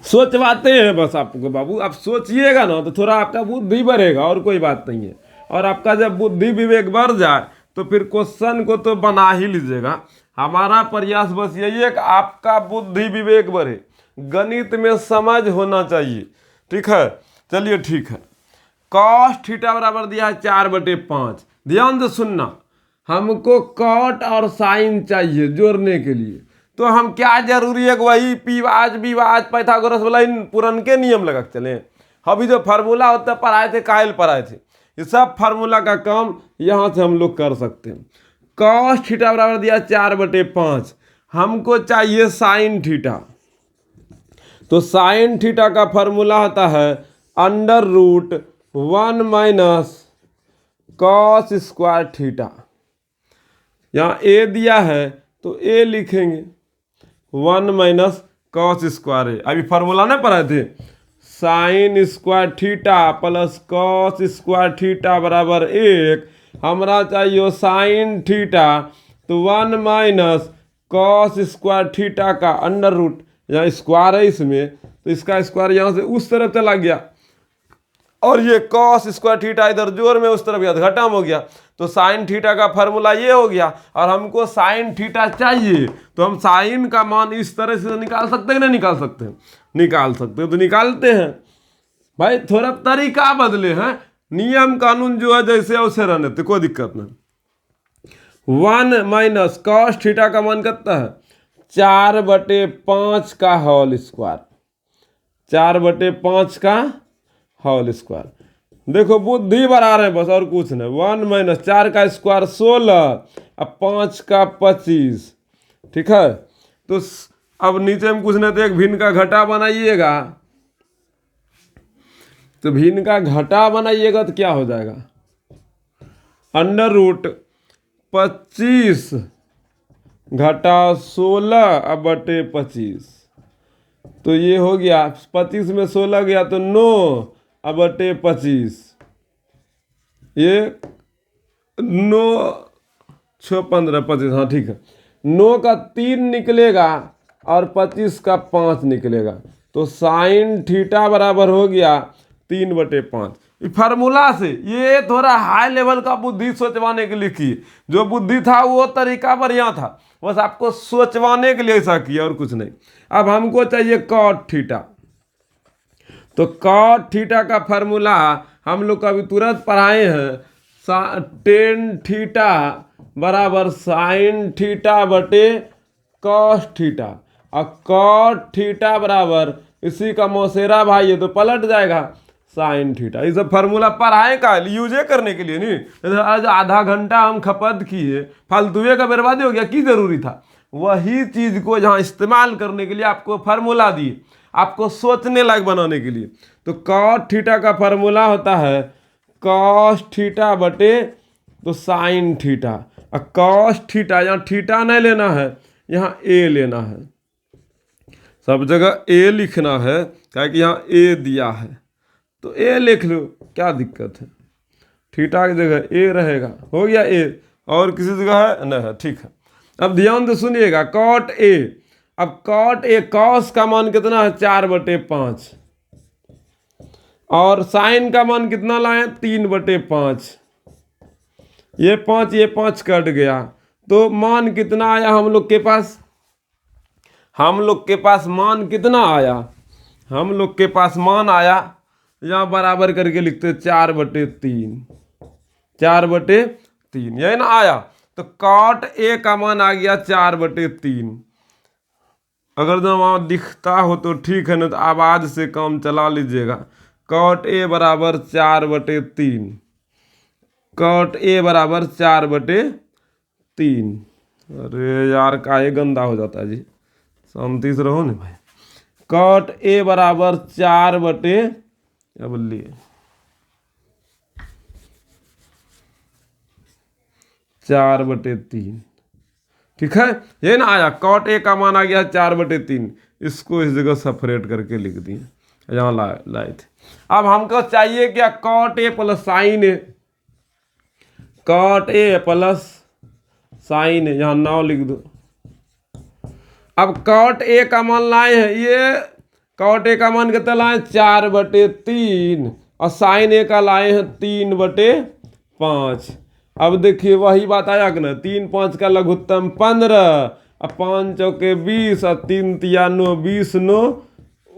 सोचवाते हैं बस आपको। बाबू आप सोचिएगा ना तो थोड़ा आपका बुद्धि बढ़ेगा, और कोई बात नहीं है। और आपका जब बुद्धि विवेक बढ़ जाए तो फिर क्वेश्चन को तो बना ही लीजिएगा। हमारा प्रयास बस यही है कि आपका बुद्धि विवेक बढ़े, गणित में समझ होना चाहिए। ठीक है, चलिए ठीक है। कॉस थीटा बराबर दिया है 4/5। ध्यान से सुनना, हमको कॉट और साइन चाहिए जोड़ने के लिए। तो हम क्या जरूरी है कि वही पी वाज पाइथागोरस वाला इन पुरनके नियम लगा के चलें। अभी जो फार्मूला होता पढ़ाए थे, कायल पढ़ाए थे, ये सब फार्मूला का काम यहाँ से हम लोग कर सकते हैं। कॉस थीटा बराबर दिया 4/5, हमको चाहिए साइन थीटा। तो साइन थीटा का फार्मूला होता है √1 - cos स्क्वायर थीटा। यहाँ ए दिया है तो ए लिखेंगे, 1 - cos स्क्वायर है। अभी फार्मूला नहीं पढ़ाए थे, sign square theta plus cos square theta बराबर 1। हमारा चाहिए साइन थीटा, तो 1 - cos स्क्वायर थीटा का √, यहाँ स्क्वायर है इसमें तो इसका स्क्वायर यहाँ से उस तरफ चला गया, और ये cos स्क्वायर थीटा इधर जोड़ में उस तरफ गया तो खत्म हो गया। तो साइन थीटा का फार्मूला ये हो गया, और हमको साइन थीटा चाहिए तो हम साइन का मान इस तरह से निकाल सकते हैं, नहीं निकाल सकते हैं? निकाल सकते हैं, तो निकालते हैं भाई। थोड़ा तरीका बदले हैं, नियम कानून जो है जैसे वैसे रहने तो कोई दिक्कत नहीं। 1 - cos थीटा का मान कितना है, 4/5 का होल स्क्वायर, 4/5 का होल स्क्वायर। देखो बुद्धि बढ़ा रहे हैं बस, और कुछ नहीं। 1 - 4 का स्क्वायर 16 और 5 का 25। ठीक है, तो अब नीचे में कुछ नहीं तो एक भिन्न का घटा बनाइएगा, तो भिन्न का घटा बनाइएगा तो क्या हो जाएगा, √25 घटा 16/25, तो ये हो गया 25 में 16 गया तो 9/25, ये 9 6 15 25, हाँ ठीक है। 9 का 3 निकलेगा और 25 का 5 निकलेगा, तो साइन थीटा बराबर हो गया 3/5। फार्मूला से ये थोड़ा हाई लेवल का बुद्धि सोचवाने के लिए की, जो बुद्धि था वो तरीका बढ़िया था, बस आपको सोचवाने के लिए ऐसा किया और कुछ नहीं। अब हमको चाहिए कॉट थीटा, तो कॉट थीटा का फार्मूला हम लोग अभी तुरंत पढ़ाए हैं, टेन थीटा बराबर साइन थीटा बटे कॉस थीटा, और कॉट थीटा बराबर इसी का मौसेरा भाई है तो पलट जाएगा साइन थीटा। ये सब फार्मूला पढ़ाए का यूजे करने के लिए, नहीं आज आधा घंटा हम खपत किए, फालतूए का बर्बादी हो गया, की जरूरी था। वही चीज को जहाँ इस्तेमाल करने के लिए आपको फार्मूला दिए, आपको सोचने लायक बनाने के लिए। तो कॉट थीटा का फार्मूला होता है कॉस थीटा बटे तो साइन थीटा, और कॉस थीटा यहाँ थीटा नहीं लेना है, यहाँ ए लेना है, सब जगह ए लिखना है, क्या कि यहाँ ए दिया है तो ए लिख लो, क्या दिक्कत है, थीटा की जगह ए रहेगा, हो गया ए, और किसी जगह है नहीं है, ठीक है। अब ध्यान से सुनिएगा, कॉट ए, अब कॉट ए कॉस का मान कितना है 4/5, और साइन का मान कितना लाए 3/5, ये 5 कट गया, तो मान कितना आया हम लोग के पास, हम लोग के पास मान कितना आया, हम लोग के पास मान आया, यहाँ बराबर करके लिखते 4/3, 4/3 यही ना आया, तो कॉट ए का मान आ गया 4/3। अगर जो वहाँ दिखता हो तो ठीक है, ना तो आवाज से काम चला लीजिएगा। कॉट ए बराबर 4/3, कॉट ए बराबर 4/3। अरे यार काहे गंदा हो जाता है जी, शांति से रहो ना भाई। कॉट ए बराबर 4/3, ठीक है, ये ना आया, कॉट ए का मान आ गया 4/3, इसको इस जगह सेपरेट करके लिख दिए, यहाँ लाए थे। अब हमको चाहिए क्या, cot A plus sine A, cot A plus sine A, यहाँ 9 लिख दो। अब कॉट ए का मान लाए हैं, ये कॉट ए का मान कितना लाए 4/3, और साइन ए का लाए हैं 3/5। अब देखिए वही बात आया कि ना, 3 5 का लघुत्तम 15, और 5 चौके 20, और 3 तिया 9, 20 9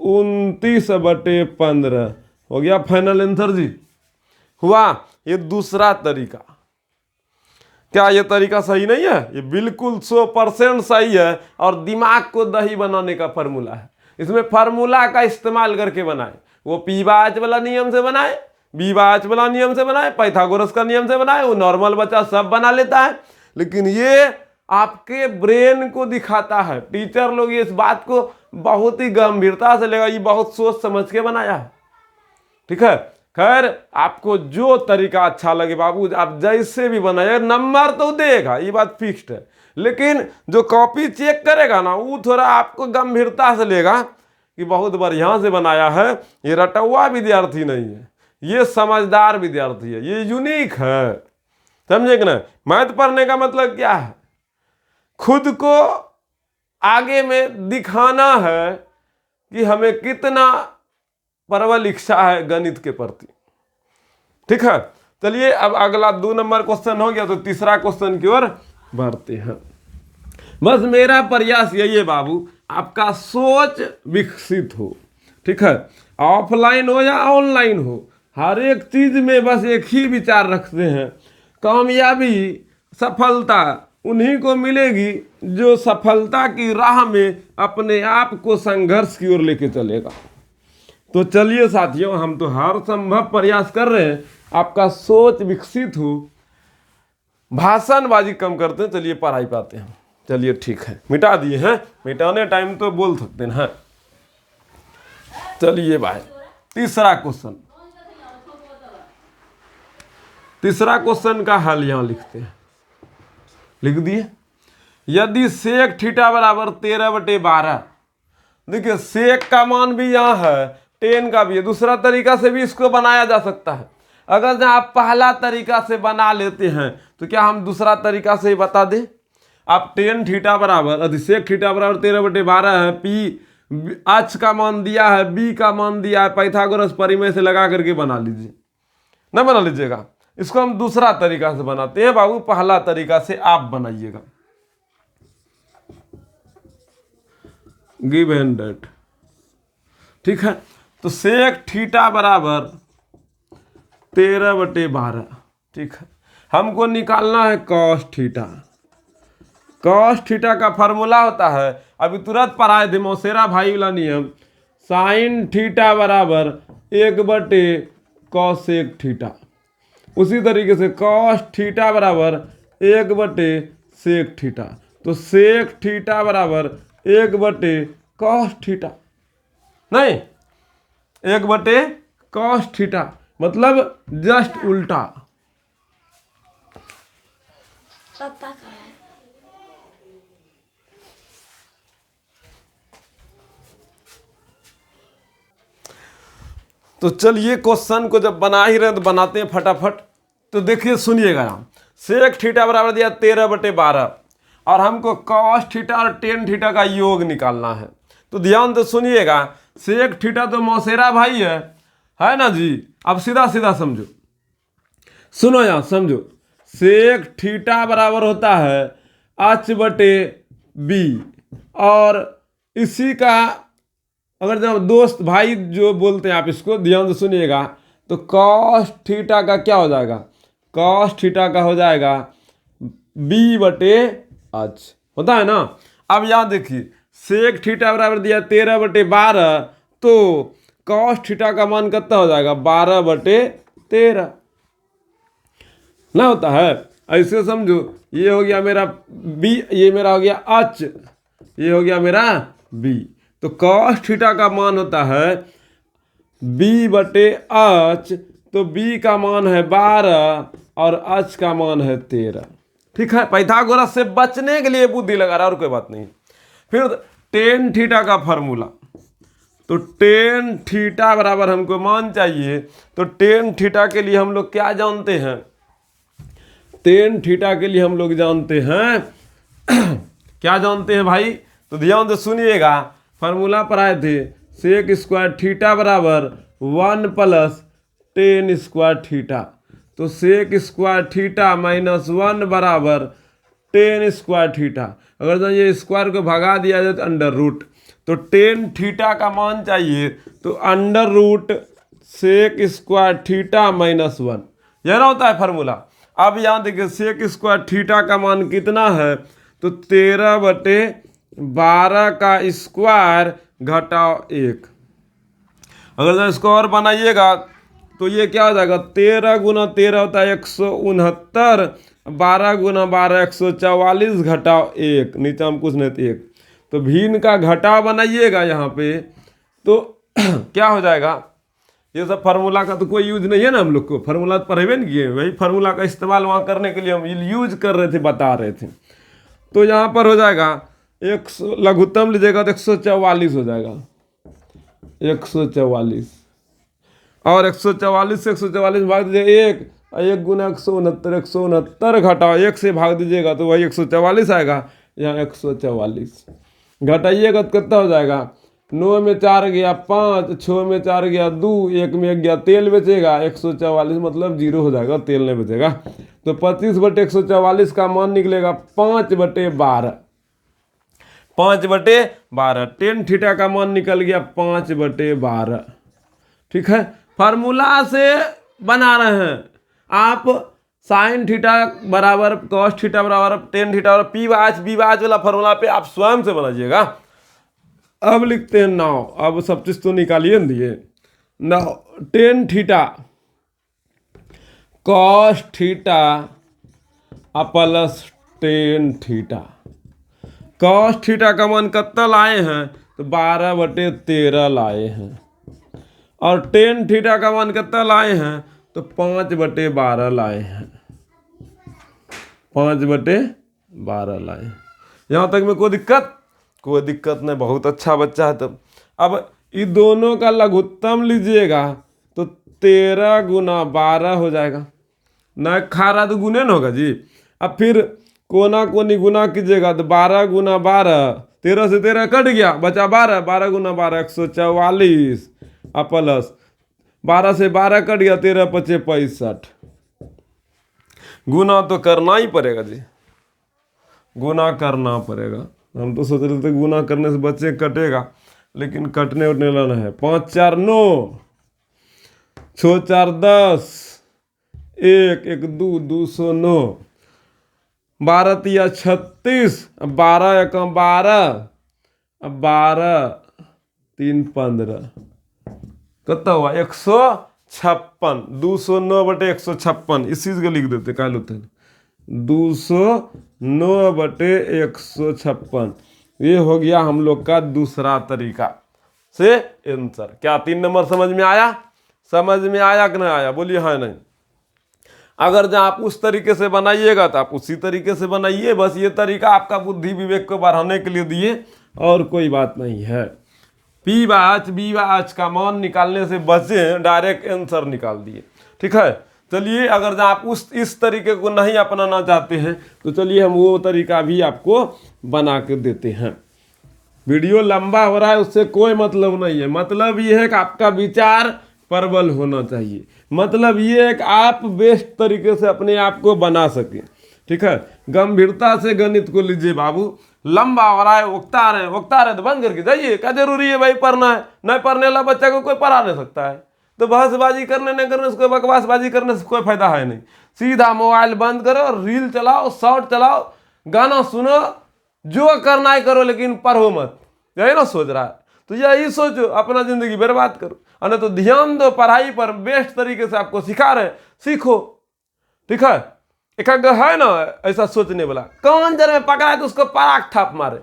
29/15 हो गया फाइनल आंसर जी। हुआ ये दूसरा तरीका। क्या ये तरीका सही नहीं है? ये बिल्कुल 100% सही है, और दिमाग को दही बनाने का फार्मूला है। इसमें फार्मूला का इस्तेमाल करके बनाए, वो पी/एच वाला नियम से बनाए, बी/एच वाला नियम से बनाए, पाइथागोरस का नियम से बनाए, वो नॉर्मल बच्चा सब बना लेता है, लेकिन ये आपके ब्रेन को दिखाता है। टीचर लोग इस बात को बहुत ही गंभीरता से लेगा, ये बहुत सोच समझ के बनाया है, ठीक है। खैर आपको जो तरीका अच्छा लगे बाबू, आप जैसे भी बनाए, नंबर तो देगा, ये बात फिक्स्ड है, लेकिन जो कॉपी चेक करेगा ना, वो थोड़ा आपको गंभीरता से लेगा कि बहुत बढ़िया से बनाया है। ये रटुआ विद्यार्थी नहीं है, ये समझदार विद्यार्थी है, ये यूनिक है, समझे कि ना। मैथ पढ़ने का मतलब क्या है, खुद को आगे में दिखाना है कि हमें कितना प्रबल इच्छा है गणित के प्रति, ठीक है। चलिए अब अगला 2 नंबर क्वेश्चन हो गया, तो तीसरा क्वेश्चन की ओर बढ़ते हैं। बस मेरा प्रयास यही है बाबू, आपका सोच विकसित हो, ठीक है। ऑफलाइन हो या ऑनलाइन हो, हर एक चीज में बस एक ही विचार रखते हैं, कामयाबी सफलता उन्हीं को मिलेगी जो सफलता की राह में अपने आप को संघर्ष की ओर लेके चलेगा। तो चलिए साथियों, हम तो हर संभव प्रयास कर रहे हैं आपका सोच विकसित हो। भाषणबाजी कम करते हैं, चलिए पढ़ाई पाते हैं। चलिए ठीक है, मिटा दिए हैं, मिटाने टाइम तो बोल सकते हैं। चलिए भाई, तीसरा क्वेश्चन, तीसरा क्वेश्चन का हल यहां लिखते हैं, लिख दिए। यदि सेक थीटा बराबर 13/12, देखिए सेक का मान भी यहाँ है, टेन का भी है, दूसरा तरीका से भी इसको बनाया जा सकता है। अगर आप पहला तरीका से बना लेते हैं तो क्या हम दूसरा तरीका से ही बता दें। आप टेन थीटा बराबर सेक थीटा बराबर 13/12 है, पी एच का मान दिया है, बी का मान दिया है, पाइथागोरस परिमेय से लगा करके बना लीजिए, ना बना लीजिएगा। इसको हम दूसरा तरीका से बनाते हैं बाबू, पहला तरीका से आप बनाइएगा। गिव एंड डेट, ठीक है। तो सेक थीटा बराबर 13/12, ठीक है। हमको निकालना है कॉस थीटा। कॉस थीटा का फॉर्मूला होता है, अभी तुरंत पढ़ाए थे मौसेरा भाई वाला नियम, साइन थीटा बराबर 1/कॉसेक थीटा। उसी तरीके से कॉस थीटा बराबर 1/सेक थीटा। तो सेक थीटा बराबर 1/कॉस थीटा, नहीं 1/कॉस थीटा, मतलब जस्ट उल्टा। पापा का है। तो चलिए क्वेश्चन को जब बना ही रहे तो बनाते हैं फटाफट। तो देखिए सुनिएगा, यहाँ सेक थीटा बराबर दिया 13/12 और हमको कॉस थीटा और टेन थीटा का योग निकालना है। तो ध्यान से सुनिएगा, सेक थीटा तो मौसेरा भाई है ना जी। अब सीधा सीधा समझो, सुनो यहाँ समझो, सेक थीटा बराबर होता है h/b, और इसी का अगर जब दोस्त भाई जो बोलते हैं आप इसको ध्यान से सुनिएगा, तो कॉस थीटा का क्या हो जाएगा, कॉस थीटा का हो जाएगा b/h, होता है ना। अब यहाँ देखिए सेक थीटा बराबर दिया 13/12, तो कॉस थीटा का मान कितना हो जाएगा 12/13 ना, होता है। ऐसे समझो, ये हो गया मेरा b, ये मेरा हो गया h, ये हो गया मेरा b। तो कॉस थीटा का मान होता है b/h, तो b का मान है 12 और h का मान है 13, ठीक है। पाइथागोरस से बचने के लिए बुद्धि लगा रहा, और कोई बात नहीं। फिर टेन थीटा का फॉर्मूला, तो टेन थीटा बराबर हमको मान चाहिए, तो टेन थीटा के लिए हम लोग क्या जानते हैं, टेन थीटा के लिए हम लोग जानते हैं क्या जानते हैं भाई, तो ध्यान से सुनिएगा, फार्मूला पर आए थे, सेक स्क्वायर थीटा बराबर 1 + टेन स्क्वायर थीटा। तो सेक स्क्वायर थीटा -1 बराबर टेन स्क्वायर थीटा। अगर जो ये स्क्वायर को भगा दिया जाए तो अंडर रूट, तो टेन थीटा का मान चाहिए, तो under root sec square theta -1, यह ना होता है फार्मूला। अब यहाँ देखिए सेक स्क्वायर थीटा का मान कितना है, तो 13/12 का स्क्वायर घटाओ 1। अगर जो इसको और बनाइएगा तो ये क्या हो जाएगा, 13 × 13 होता है 169, 12 × 12 144 घटाओ 1, नीचे हम कुछ नहीं थे 1, तो भिन्न का घटाव बनाइएगा यहाँ पे, तो क्या हो जाएगा, ये सब फार्मूला का तो कोई यूज नहीं है ना, हम लोग को फार्मूला तो पढ़ेबे नहीं किए, वही फार्मूला का इस्तेमाल वहाँ करने के लिए हम यूज कर रहे थे, बता रहे थे। तो यहाँ पर हो जाएगा 100, लघुत्तम लीजिएगा तो 144 हो जाएगा, 144, और 144 से 144 भाग दीजिए 1, 1 × 169, 169 घटाओ 1 से भाग दीजिएगा तो वही 144 आएगा, यहाँ 144 घटाइएगा तो कितना हो जाएगा, 9 में 4 गया 5, 6 में 4 गया 2, 1 में 1 गया, तेल बचेगा 144, मतलब 0 हो जाएगा, तेल नहीं बचेगा। तो 25/144 का मान निकलेगा 5/12, 5/12, टेन थीटा का मान निकल गया 5/12, ठीक है। फार्मूला से बना रहे हैं आप, साइन थीटा बराबर कॉस थीटा बराबर टेन थीटा और p/h b/h वाला फार्मूला पे आप स्वयं से बनाइएगा। अब लिखते हैं नाउ, अब सब चीज तो निकालिए न दिए, now tan theta cos theta plus tan theta, cos theta का मान कितना लाए हैं तो 12/13 लाए हैं। और टेन थीटा का मान कितना लाए हैं तो 5/12 लाए हैं। 5/12 लाए हैं। यहाँ तक में कोई दिक्कत? कोई दिक्कत नहीं, बहुत अच्छा बच्चा है। तब अब ये दोनों का लघुत्तम लीजिएगा तो 13 गुना 12 हो जाएगा। ना खारा तो गुने न होगा जी। अब फिर कोना कोनी गुना कीजिएगा तो 12 गुना 12, 13 से 13 कट गया, बचा 12, 12 गुना 12 144, अब प्लस 12 से 12 कट गया, 13 पचे 65। गुना तो करना ही पड़ेगा जी, गुना करना पड़ेगा। हम तो सोच रहे थे गुना करने से बच्चे कटेगा, लेकिन कटने उठने लाना है। 5 4 9, 6 4 10, 1 1 2 209, 12 3 36, 12 1 12, 12 3 15, कितना हुआ 156। 209/156 इस चीज को लिख देते क्या होते हैं 209/156। ये हो गया हम लोग का दूसरा तरीका से आंसर। क्या 3 नंबर समझ में आया? समझ में आया कि नहीं आया? बोलिए हाँ नहीं। अगर जब आप उस तरीके से बनाइएगा तो आप उसी तरीके से बनाइए। बस ये तरीका आपका बुद्धि विवेक को बढ़ाने के लिए दिए, और कोई बात नहीं है। पी बाच बी बाच का मान निकालने से बचे, डायरेक्ट आंसर निकाल दिए। ठीक है, चलिए अगर जब आप इस तरीके को नहीं अपनाना चाहते हैं तो चलिए हम वो तरीका भी आपको बना के देते हैं। वीडियो लंबा हो रहा है उससे कोई मतलब नहीं है। मतलब ये है कि आपका विचार प्रबल होना चाहिए। मतलब ये है कि आप बेस्ट तरीके से अपने आप को बना सकें। ठीक है, गंभीरता से गणित को लीजिए बाबू। लंबा हो रहा है, उगता रहे तो बंद करके जाइए। क्या जरूरी है भाई पढ़ना है? नहीं पढ़ने वाला बच्चा को कोई पढ़ा नहीं सकता है। तो बहसबाजी करने नहीं करने से कोई, बकवासबाजी करने से कोई फायदा है नहीं। सीधा मोबाइल बंद करो, रील चलाओ, शॉर्ट चलाओ, गाना सुनो, जो करना है करो, लेकिन पढ़ो मत। यही ना सोच रहा है तो यही सोचो, अपना जिंदगी बर्बाद करो। और तो ध्यान दो पढ़ाई पर। बेस्ट तरीके से आपको सिखा रहे, सीखो। ठीक है, एक है ना ऐसा सोचने वाला, कौन जर में पकड़ा है तो उसको पराग थाप मारे।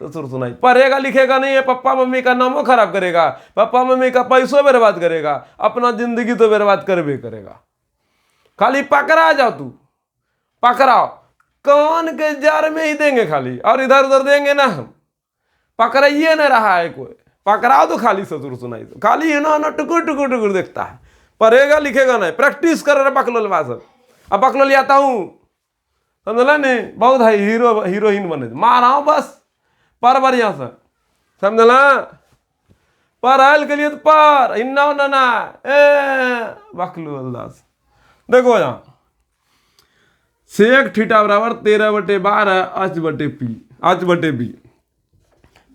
ससुर सुनाई, पढ़ेगा लिखेगा नहीं है, पप्पा मम्मी का नामों खराब करेगा, पप्पा मम्मी का पैसों बर्बाद करेगा, अपना जिंदगी तो बर्बाद करबे करेगा। खाली पकड़ा जाओ, तू पकड़ाओ, कौन के जार में ही देंगे खाली, और इधर उधर देंगे ना हम। पकड़ाइए नहीं रहा है कोई, पकड़ाओ तो खाली ससुर सुनाई, तो खाली है ना टुकुर टुकुर टुकुर देखता है। पढ़ेगा लिखेगा नहीं, प्रैक्टिस कर रहे बकलोलवा सब। अब बकलोल आता हूँ, समझला नहीं, बहुत है हीरोइन बने, मारा हूँ बस, पर बढ़िया से, समझला। पढ़ाई के लिए तो पर इन्ना ना बकलोल दास। देखो यहाँ सेक थीटा बराबर 13/12 h/p।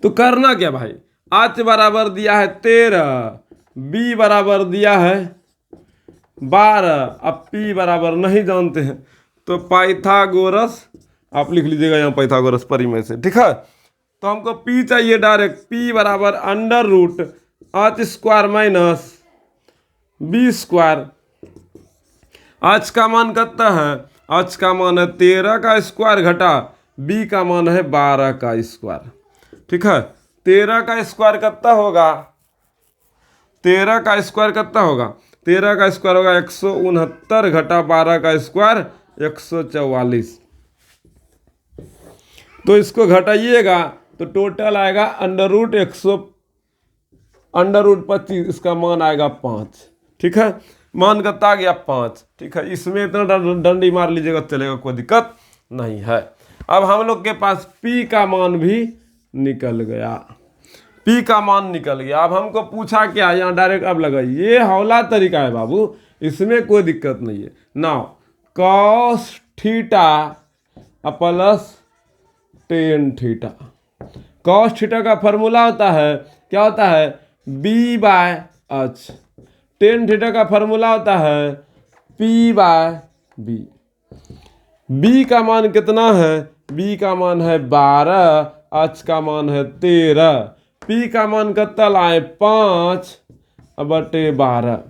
तो करना क्या भाई, h बराबर दिया है 13, b बराबर दिया है 12, अब p बराबर नहीं जानते हैं तो पाइथागोरस आप लिख लीजिएगा यहाँ, पाइथागोरस परिमेय से। ठीक है, तो हमको p चाहिए डायरेक्ट। p बराबर √h² - b²। h का मान कितना है? h का मान है 13 का स्क्वायर घटा b का मान है 12 का स्क्वायर। ठीक है, 13 का स्क्वायर कितना होगा? 13 का स्क्वायर कितना होगा? 13 का स्क्वायर होगा 169 घटा 12 का स्क्वायर 144। तो इसको घटाइएगा तो टोटल आएगा √25, इसका मान आएगा 5। ठीक है, मान कितना आ गया? 5। ठीक है, इसमें इतना डंडी मार लीजिएगा चलेगा, कोई दिक्कत नहीं है। अब हम लोग के पास p का मान भी निकल गया। p का मान निकल गया। अब हमको पूछा क्या, यहाँ डायरेक्ट अब लगाइए, ये हौला तरीका है बाबू, इसमें कोई दिक्कत नहीं है। Now cos theta plus tan theta. cos theta का फॉर्मूला होता है, क्या होता है? b/h। टेन थीटा का फॉर्मूला होता है p/b। b का मान कितना है? b का मान है 12, h का मान है 13, p का मान कितना लाए? 5/12।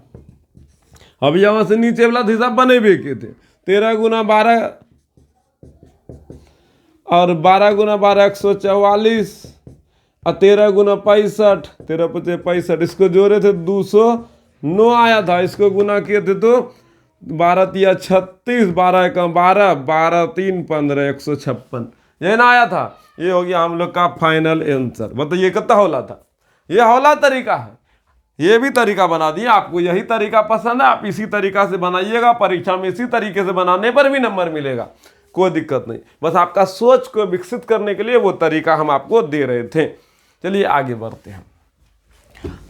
अब यहाँ से नीचे वाला हिसाब बने भी के थे, 13 गुना 12 और 12 गुना 12 144 और 13 गुना 65, 13 पचे 65, इसको जोड़े थे 209 आया था। इसको गुना किए थे तो 12 तिया 36, 12 एकम 12, 12 3 15, 156 ये ना आया था। ये हो गया हम लोग का फाइनल आंसर। बताइए कितना हौला था। ये हौला तरीका है। ये भी तरीका बना दिया। आपको यही तरीका पसंद है, आप इसी तरीका से बनाइएगा। परीक्षा में इसी तरीके से बनाने पर भी नंबर मिलेगा, कोई दिक्कत नहीं। बस आपका सोच को विकसित करने के लिए वो तरीका हम आपको दे रहे थे। चलिए आगे बढ़ते हैं।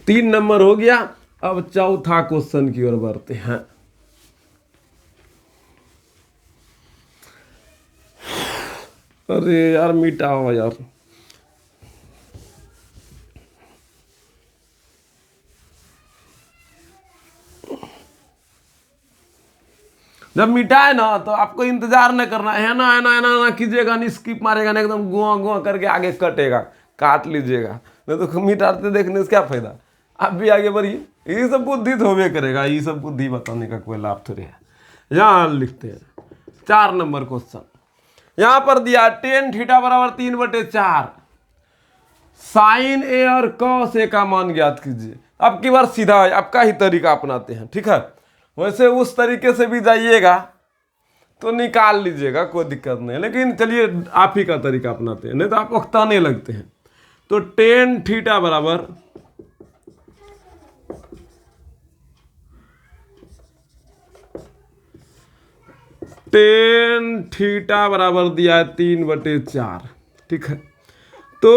3 नंबर हो गया। अब चौथा क्वेश्चन की ओर बढ़ते हैं। अरे यार मिटाओ यार। जब मिटाए ना तो आपको इंतजार न करना है ना, है ना, है ना कीजिएगा, नहीं स्किप मारेगा ना, एकदम गुआ गुआ करके आगे कटेगा, काट लीजिएगा। नहीं तो मिटाते देखने से क्या फायदा। आप भी आगे बढ़िए। ये सब बुद्धि तो होबे करेगा। ये सब बुद्धि बताने का कोई लाभ थोड़ी है। यहाँ लिखते हैं 4 नंबर क्वेश्चन। यहाँ पर दिया tan थीटा बराबर 3/4 साइन ए और कॉस ए का मान ज्ञात कीजिए। अब की बार सीधा आपका ही तरीका अपनाते हैं, ठीक है। वैसे उस तरीके से भी जाइएगा तो निकाल लीजिएगा, कोई दिक्कत नहीं है। लेकिन चलिए आप ही का तरीका अपनाते हैं, नहीं तो आप अख्ताने लगते हैं। तो tan थीटा बराबर दिया है 3/4, ठीक है। तो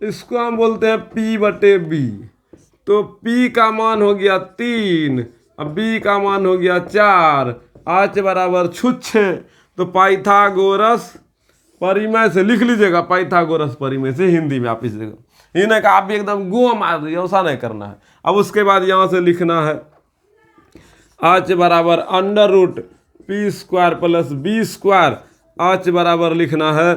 इसको हम बोलते हैं P/B। तो P का मान हो गया 3, अब B का मान हो गया 4, h बराबर छुच्छे। तो पाइथागोरस परिमेय से लिख लीजिएगा। पाइथागोरस परिमेय से हिंदी में आप इस जगह इन्हें का आप भी एकदम गुआ मार दीजिए, ऐसा नहीं करना है। अब उसके बाद यहाँ से लिखना है h बराबर √P² + B²। h बराबर लिखना है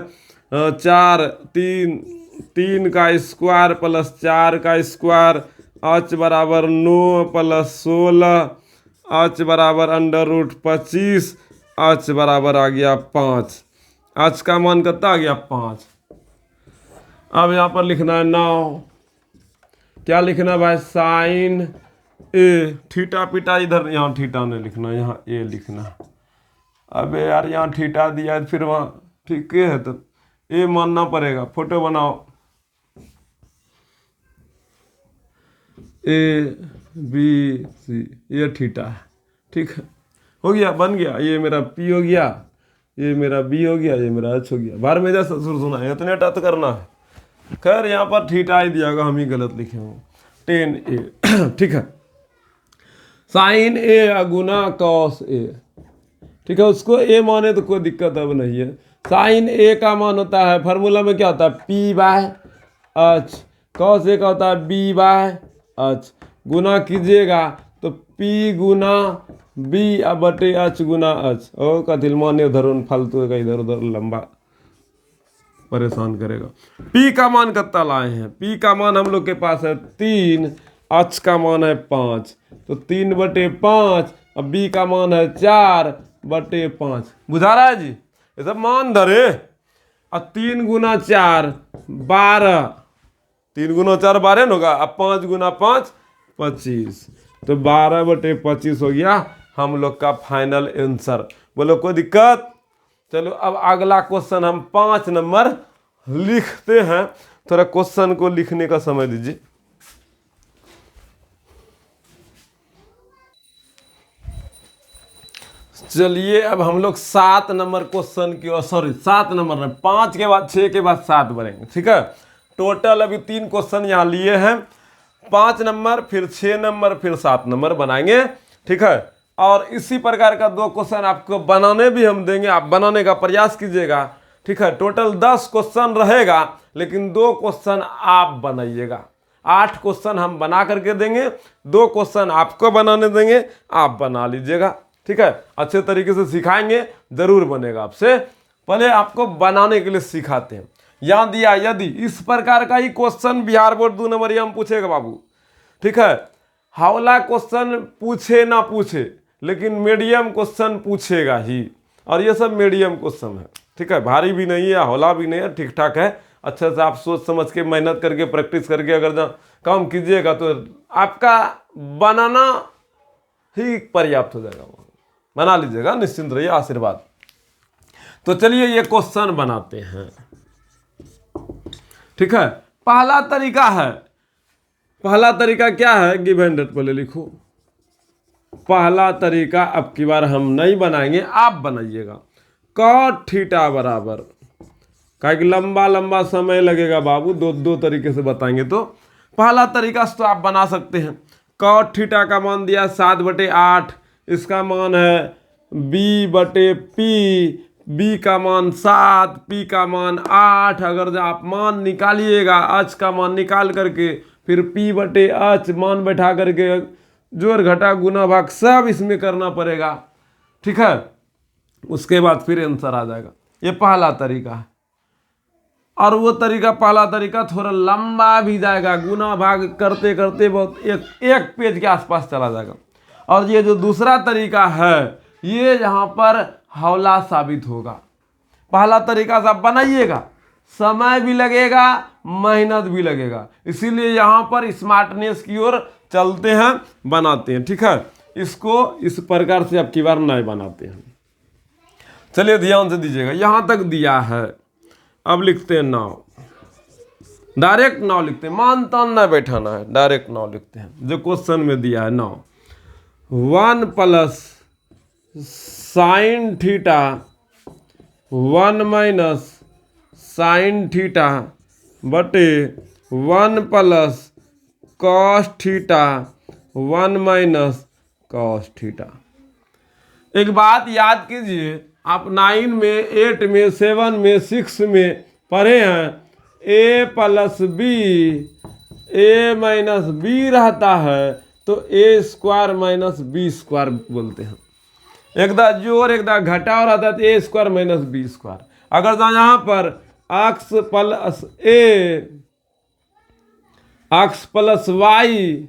4 3 का स्क्वायर + 4 का स्क्वायर। h बराबर 9 + 16, h बराबर √25, h बराबर आ गया 5। h का मान कितना आ गया 5। अब यहाँ पर लिखना है 9। क्या लिखना है भाई, साइन ए। थीटा पीटा इधर, यहाँ थीटा नहीं लिखना, यहाँ ए लिखना। अबे यार यहाँ थीटा दिया है, फिर वहाँ ठीक है तो ए मानना पड़ेगा। फोटो बनाओ। ABC ये थीटा है, ठीक है। हो गया, बन गया। ये मेरा P हो गया, ये मेरा B हो गया, ये मेरा H हो गया। बार में जैसा सुर सुना है, इतने टच करना है। खैर यहाँ पर थीटा ही दिया होगा, हम ही गलत लिखे होंगे। tan A, ठीक है। Sign A Guna cos A, ठीक है। उसको ए माने तो कोई दिक्कत अब नहीं है। साइन ए का मान होता है, फार्मूला में क्या होता है, P/H। कॉस ए का होता है B/H। गुना कीजिएगा तो P गुना B बटे H गुना H। ओ कथिल माने उधर फालतू का इधर उधर लंबा परेशान करेगा। P का मान कितना लाए हैं, P का मान हम लोग के पास है 3, H का मान है 5। तो 3/5, अब B का मान है 4/5। बुझा रहा है जी, ये सब मान धरे। अब 3 गुना 4 12, 3 गुना 4 12 होगा। अब 5 गुना 5 25। तो 12/25 हो गया हम लोग का फाइनल आंसर। बोलो कोई दिक्कत। चलो अब अगला क्वेश्चन हम 5 नंबर लिखते हैं। थोड़ा क्वेश्चन को लिखने का समय दीजिए। चलिए अब हम लोग 7 नंबर क्वेश्चन की, सॉरी 7 नंबर में 5 के बाद 6 के बाद 7 बनेंगे, ठीक है। टोटल अभी 3 क्वेश्चन यहाँ लिए हैं। 5 नंबर, फिर 6 नंबर, फिर 7 नंबर बनाएंगे, ठीक है। और इसी प्रकार का 2 क्वेश्चन आपको बनाने भी हम देंगे, आप बनाने का प्रयास कीजिएगा, ठीक है। टोटल 10 क्वेश्चन रहेगा, लेकिन 2 क्वेश्चन आप बनाइएगा। 8 क्वेश्चन हम बना करके देंगे, 2 क्वेश्चन आपको बनाने देंगे, आप बना लीजिएगा, ठीक है। अच्छे तरीके से सिखाएंगे, जरूर बनेगा। आपसे पहले आपको बनाने के लिए सिखाते हैं। यहाँ दिया, यदि इस प्रकार का ही क्वेश्चन बिहार बोर्ड 2 नंबर हम पूछेगा बाबू, ठीक है। हौला क्वेश्चन पूछे ना पूछे, लेकिन मीडियम क्वेश्चन पूछेगा ही, और ये सब मीडियम क्वेश्चन है, ठीक है, भारी भी नहीं है, हौला भी नहीं है, ठीक ठाक है। अच्छे से आप सोच समझ के मेहनत करके प्रैक्टिस करके अगर काम कीजिएगा तो आपका बनाना ही पर्याप्त हो जाएगा, बना लीजिएगा, निश्चिंत रहिए, आशीर्वाद। तो चलिए ये क्वेश्चन बनाते हैं, ठीक है। पहला तरीका क्या है, गिव एंड डेट पहले लिखो। पहला तरीका अब की बार हम नहीं बनाएंगे, आप बनाइएगा। cot थीटा बराबर, कि लंबा समय लगेगा बाबू, दो तरीके से बताएंगे। तो पहला तरीका से तो आप बना सकते हैं। cot थीटा का मान दिया 7/8, इसका मान है b/p, b का मान 7, p का मान 8। अगर आप मान निकालिएगा, h का मान निकाल करके फिर p/h मान बैठा करके जोड़ घटा गुना भाग सब इसमें करना पड़ेगा, ठीक है। उसके बाद फिर आंसर आ जाएगा। ये पहला तरीका है। और वो तरीका, पहला तरीका थोड़ा लंबा भी जाएगा, गुना भाग करते करते बहुत एक पेज के आसपास चला जाएगा। और ये जो दूसरा तरीका है, ये यहाँ पर हौला साबित होगा। पहला तरीका से आप बनाइएगा, समय भी लगेगा, मेहनत भी लगेगा, इसीलिए यहाँ पर स्मार्टनेस की ओर चलते हैं, बनाते हैं, ठीक है। इसको इस प्रकार से अब की बार नहीं बनाते हैं। चलिए ध्यान से दीजिएगा, यहाँ तक दिया है। अब लिखते हैं 9, डायरेक्ट 9 लिखते हैं, मान तान ना बैठाना है, डायरेक्ट 9 लिखते हैं जो क्वेश्चन में दिया है। 9 1 plus sine theta 1 minus sine theta बटे 1 plus cos theta 1 minus cos theta. एक बात याद कीजिए, आप 9 में, 8 में, 7 में, 6 में पढ़े हैं, a plus B, a minus B रहता है तो a square minus B square बोलते हैं। एकदा जोड़ एकदा घटाव रहता है तो a square minus B square. अगर यहाँ पर x plus a, x plus Y,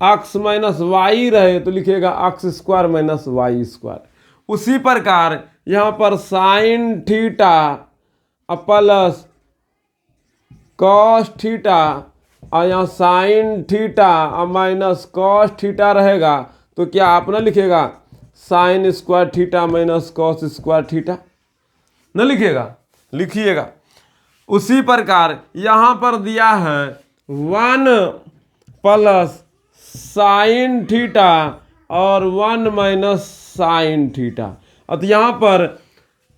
x minus Y रहे तो लिखेगा x square minus Y square. उसी प्रकार यहाँ पर sine theta plus cos theta, और यहाँ sine theta minus cos theta रहेगा तो क्या आप ना लिखेगा sine square theta minus cos square theta, न लिखिएगा, लिखिएगा। उसी प्रकार यहाँ पर दिया है 1 प्लस साइन थीटा और 1 माइनस साइन थीटा। अब यहाँ पर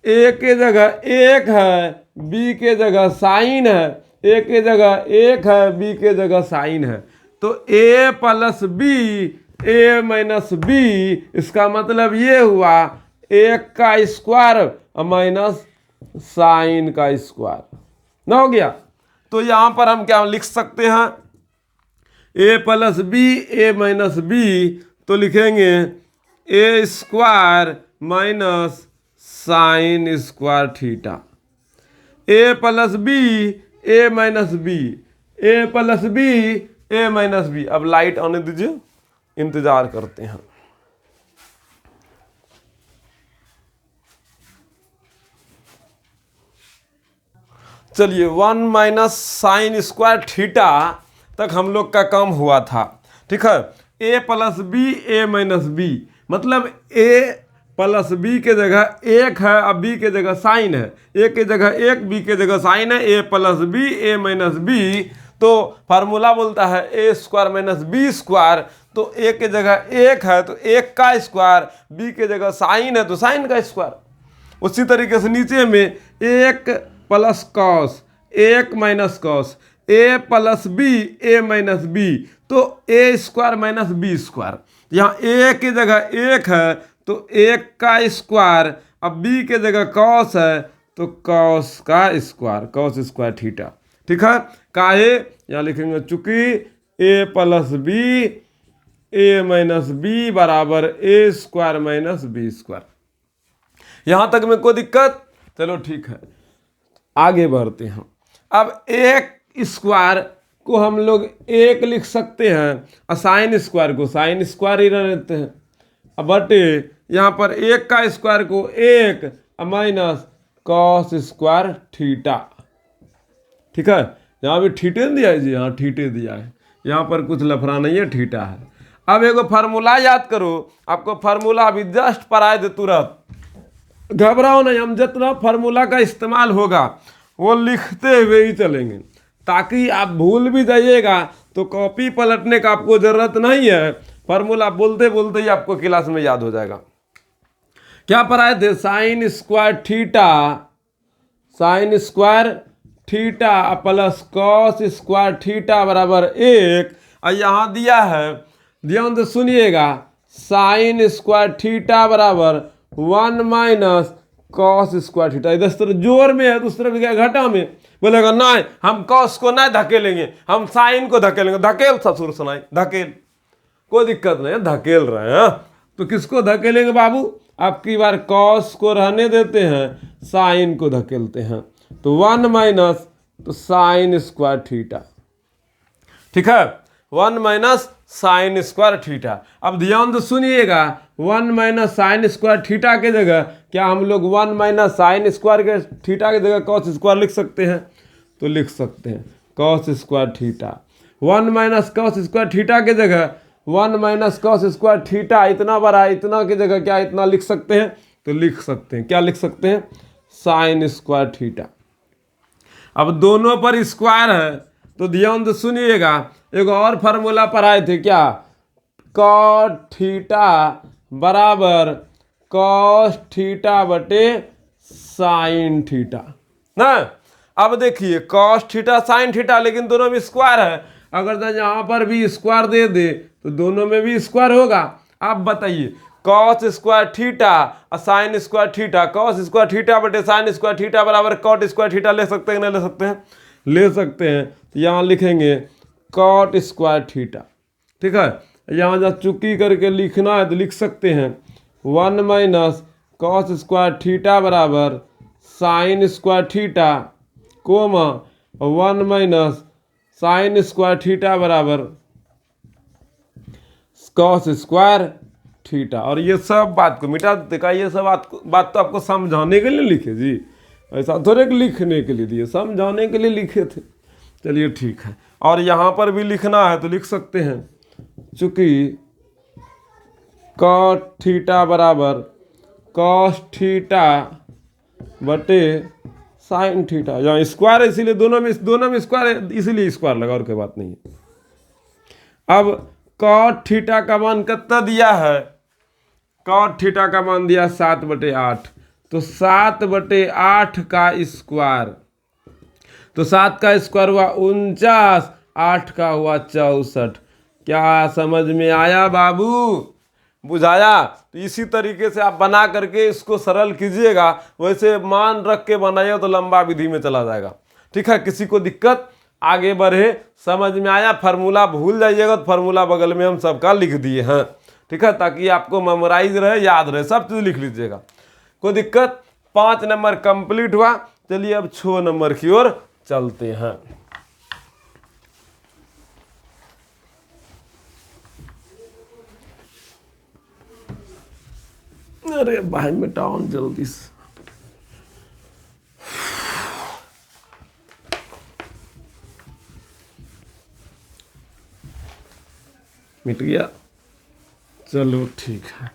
a के जगह 1 है, b के जगह साइन है, a के जगह 1 है, b के जगह साइन है, तो a plus b, a minus b, इसका मतलब ये हुआ 1 का स्क्वायर माइनस साइन का स्क्वायर, ना हो गया। तो यहाँ पर हम क्या लिख सकते हैं, a plus B, a minus B, तो लिखेंगे a square minus sine square theta. a plus B, a minus B, a plus B, a minus B. अब लाइट आने दीजिए, इंतजार करते हैं। चलिए 1 माइनस साइन स्क्वायर थीटा तक हम लोग का काम हुआ था, ठीक है। a plus B, a minus B, मतलब a प्लस बी के जगह 1 है, अब b के जगह साइन है, a के जगह 1, b के जगह साइन है, a plus B, a minus B. तो फार्मूला बोलता है a square minus B square, तो a के जगह 1 है तो 1 का स्क्वायर, b के जगह साइन है तो साइन का स्क्वायर। उसी तरीके से नीचे में 1 plus cos, 1 minus cos, a plus B, a minus B, तो a square minus B square. यहाँ a की जगह 1 है तो 1 का स्क्वायर, अब b के जगह कॉस है तो कॉस का स्क्वायर, कॉस स्क्वायर थीटा, ठीक है। काहे यहाँ लिखेंगे, चूंकि a plus B, a minus B बराबर a square minus B square. यहाँ तक में कोई दिक्कत? चलो ठीक है, आगे बढ़ते हैं। अब 1 स्क्वायर को हम लोग 1 लिख सकते हैं और साइन स्क्वायर को साइन स्क्वायर ही रहते हैं। अब बटे यहाँ पर 1 का स्क्वायर को 1 माइनस कॉस स्क्वायर थीटा। ठीक है, यहाँ भी थीटे दिया है जी, यहाँ थीटे दिया है, यहाँ पर कुछ लफड़ा नहीं है, थीटा है। अब एगो फार्मूला याद करो, आपको फार्मूला अभी जस्ट पढ़ाए दे तुरंत, घबराओ नहीं। हम जितना फार्मूला का इस्तेमाल होगा वो लिखते हुए ही चलेंगे, ताकि आप भूल भी जाइएगा तो कॉपी पलटने का आपको ज़रूरत नहीं है, फार्मूला बोलते बोलते ही आपको क्लास में याद हो जाएगा। क्या पढ़ाए थे? Sign square theta, sign square theta plus cos square theta बराबर 1। और यहाँ दिया है, ध्यान से सुनिएगा, साइन स्क्वायर थीटा बराबर 1 माइनस कॉस स्क्वायर थीटा। इधर तरफ जोर में है, दूसरी तरफ क्या घटा में। बोलेगा नहीं, हम कॉस को नहीं धकेलेंगे, हम साइन को धकेलेंगे। धकेल ससुर सुनाई, धकेल, कोई दिक्कत नहीं है, धकेल रहे हैं। तो किसको धकेलेंगे बाबू? अब की बार कॉस को रहने देते हैं, साइन को धकेलते हैं। तो 1 माइनस तो साइन स्क्वायर थीटा। ठीक है, 1 माइनस साइन स्क्वायर थीटा। अब ध्यान से सुनिएगा, 1 माइनस साइन स्क्वायर थीटा के जगह क्या हम लोग 1 माइनस साइन स्क्वायर के थीटा की जगह कॉस स्क्वायर लिख सकते हैं? तो लिख सकते हैं cos square theta. 1 minus cos square theta के जगह 1 माइनस कॉस स्क्वायर थीटा, इतना बड़ा, इतना की जगह क्या इतना लिख सकते हैं? तो लिख सकते हैं, क्या लिख सकते हैं? Sign square theta. अब दोनों पर स्क्वायर है तो ध्यान से सुनिएगा, एक और फार्मूला पढ़ाए थे क्या? कॉट थीटा बराबर कॉस थीटा बटे साइन थीटा ना। अब देखिए कॉस थीटा साइन थीटा, लेकिन दोनों में स्क्वायर है। अगर तो यहाँ पर भी स्क्वायर दे दे तो दोनों में भी स्क्वायर होगा। आप बताइए, कॉस स्क्वायर थीटा और sign square theta, cos square theta बटे साइन स्क्वायर थीटा बराबर कॉट स्क्वायर थीटा ले सकते हैं, नहीं ले सकते हैं? ले सकते हैं। तो यहाँ लिखेंगे कॉट स्क्वायर थीटा। ठीक है, यहाँ जब चुकी करके लिखना है तो लिख सकते हैं 1 माइनस कॉस स्क्वायर थीटा बराबर sine square theta, comma 1 minus sine square theta बराबर कॉस स्क्वायर थीटा। और ये सब बात को मिटा देते का, ये सब बात तो आपको समझाने के लिए लिखे जी, ऐसा थोड़े कि लिखने के लिए दिए, समझाने के लिए लिखे थे। चलिए ठीक है, और यहाँ पर भी लिखना है तो लिख सकते हैं, चूंकि कॉट थीटा बराबर कॉस थीटा बटे साइन थीटा। यहाँ स्क्वायर है इसीलिए दोनों में स्क्वायर है, इसीलिए स्क्वायर लगा, और कोई बात नहीं है। अब कॉट थीटा का मान कितना दिया है? कॉट थीटा का मान दिया 7/8, तो 7/8 का स्क्वायर, तो 7 का स्क्वायर हुआ 49, 8 का हुआ 64। क्या समझ में आया बाबू? बुझाया? तो इसी तरीके से आप बना करके इसको सरल कीजिएगा, वैसे मान रख के बनाइए तो लंबा विधि में चला जाएगा। ठीक है, किसी को दिक्कत आगे बढ़े, समझ में आया? फार्मूला भूल जाइएगा तो फार्मूला बगल में हम सबका लिख दिए हैं। ठीक है, ताकि आपको मेमोराइज रहे, याद रहे, सब चीज़ लिख लीजिएगा। कोई दिक्कत? 5 नंबर कंप्लीट हुआ। चलिए अब 6 नंबर की ओर चलते हैं। अरे भाई मिटाओ जल्दी से। मिट गया, चलो ठीक है।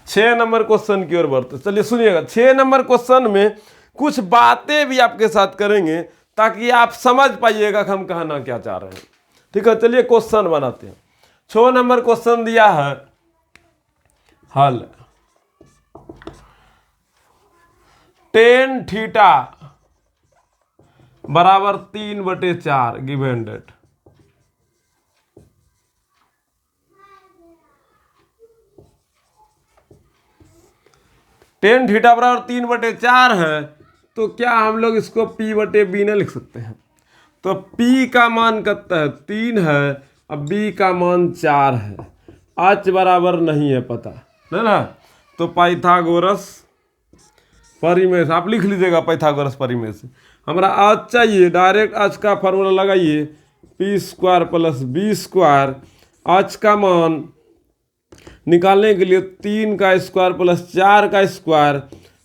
6 नंबर क्वेश्चन की ओर बढ़ते। चलिए सुनिएगा, 6 नंबर क्वेश्चन में कुछ बातें भी आपके साथ करेंगे ताकि आप समझ पाइएगा कि हम कहना क्या चाह रहे हैं। ठीक है, चलिए क्वेश्चन बनाते हैं। 6 नंबर क्वेश्चन दिया है, हल tan थीटा बराबर 3/4 गिवन डेट। tan थीटा बराबर 3/4 है, तो क्या हम लोग इसको p/b नहीं लिख सकते हैं? तो p का मान कितना है? 3 है, अब b का मान 4 है, h बराबर नहीं है पता, है ना? तो पाइथागोरस परिमेय आप लिख लीजिएगा, पाइथागोरस परिमेय से हमारा h चाहिए। डायरेक्ट h का फॉर्मूला लगाइए, p² + b²। h का मान निकालने के लिए 3 का स्क्वायर प्लस 4 का स्क्वायर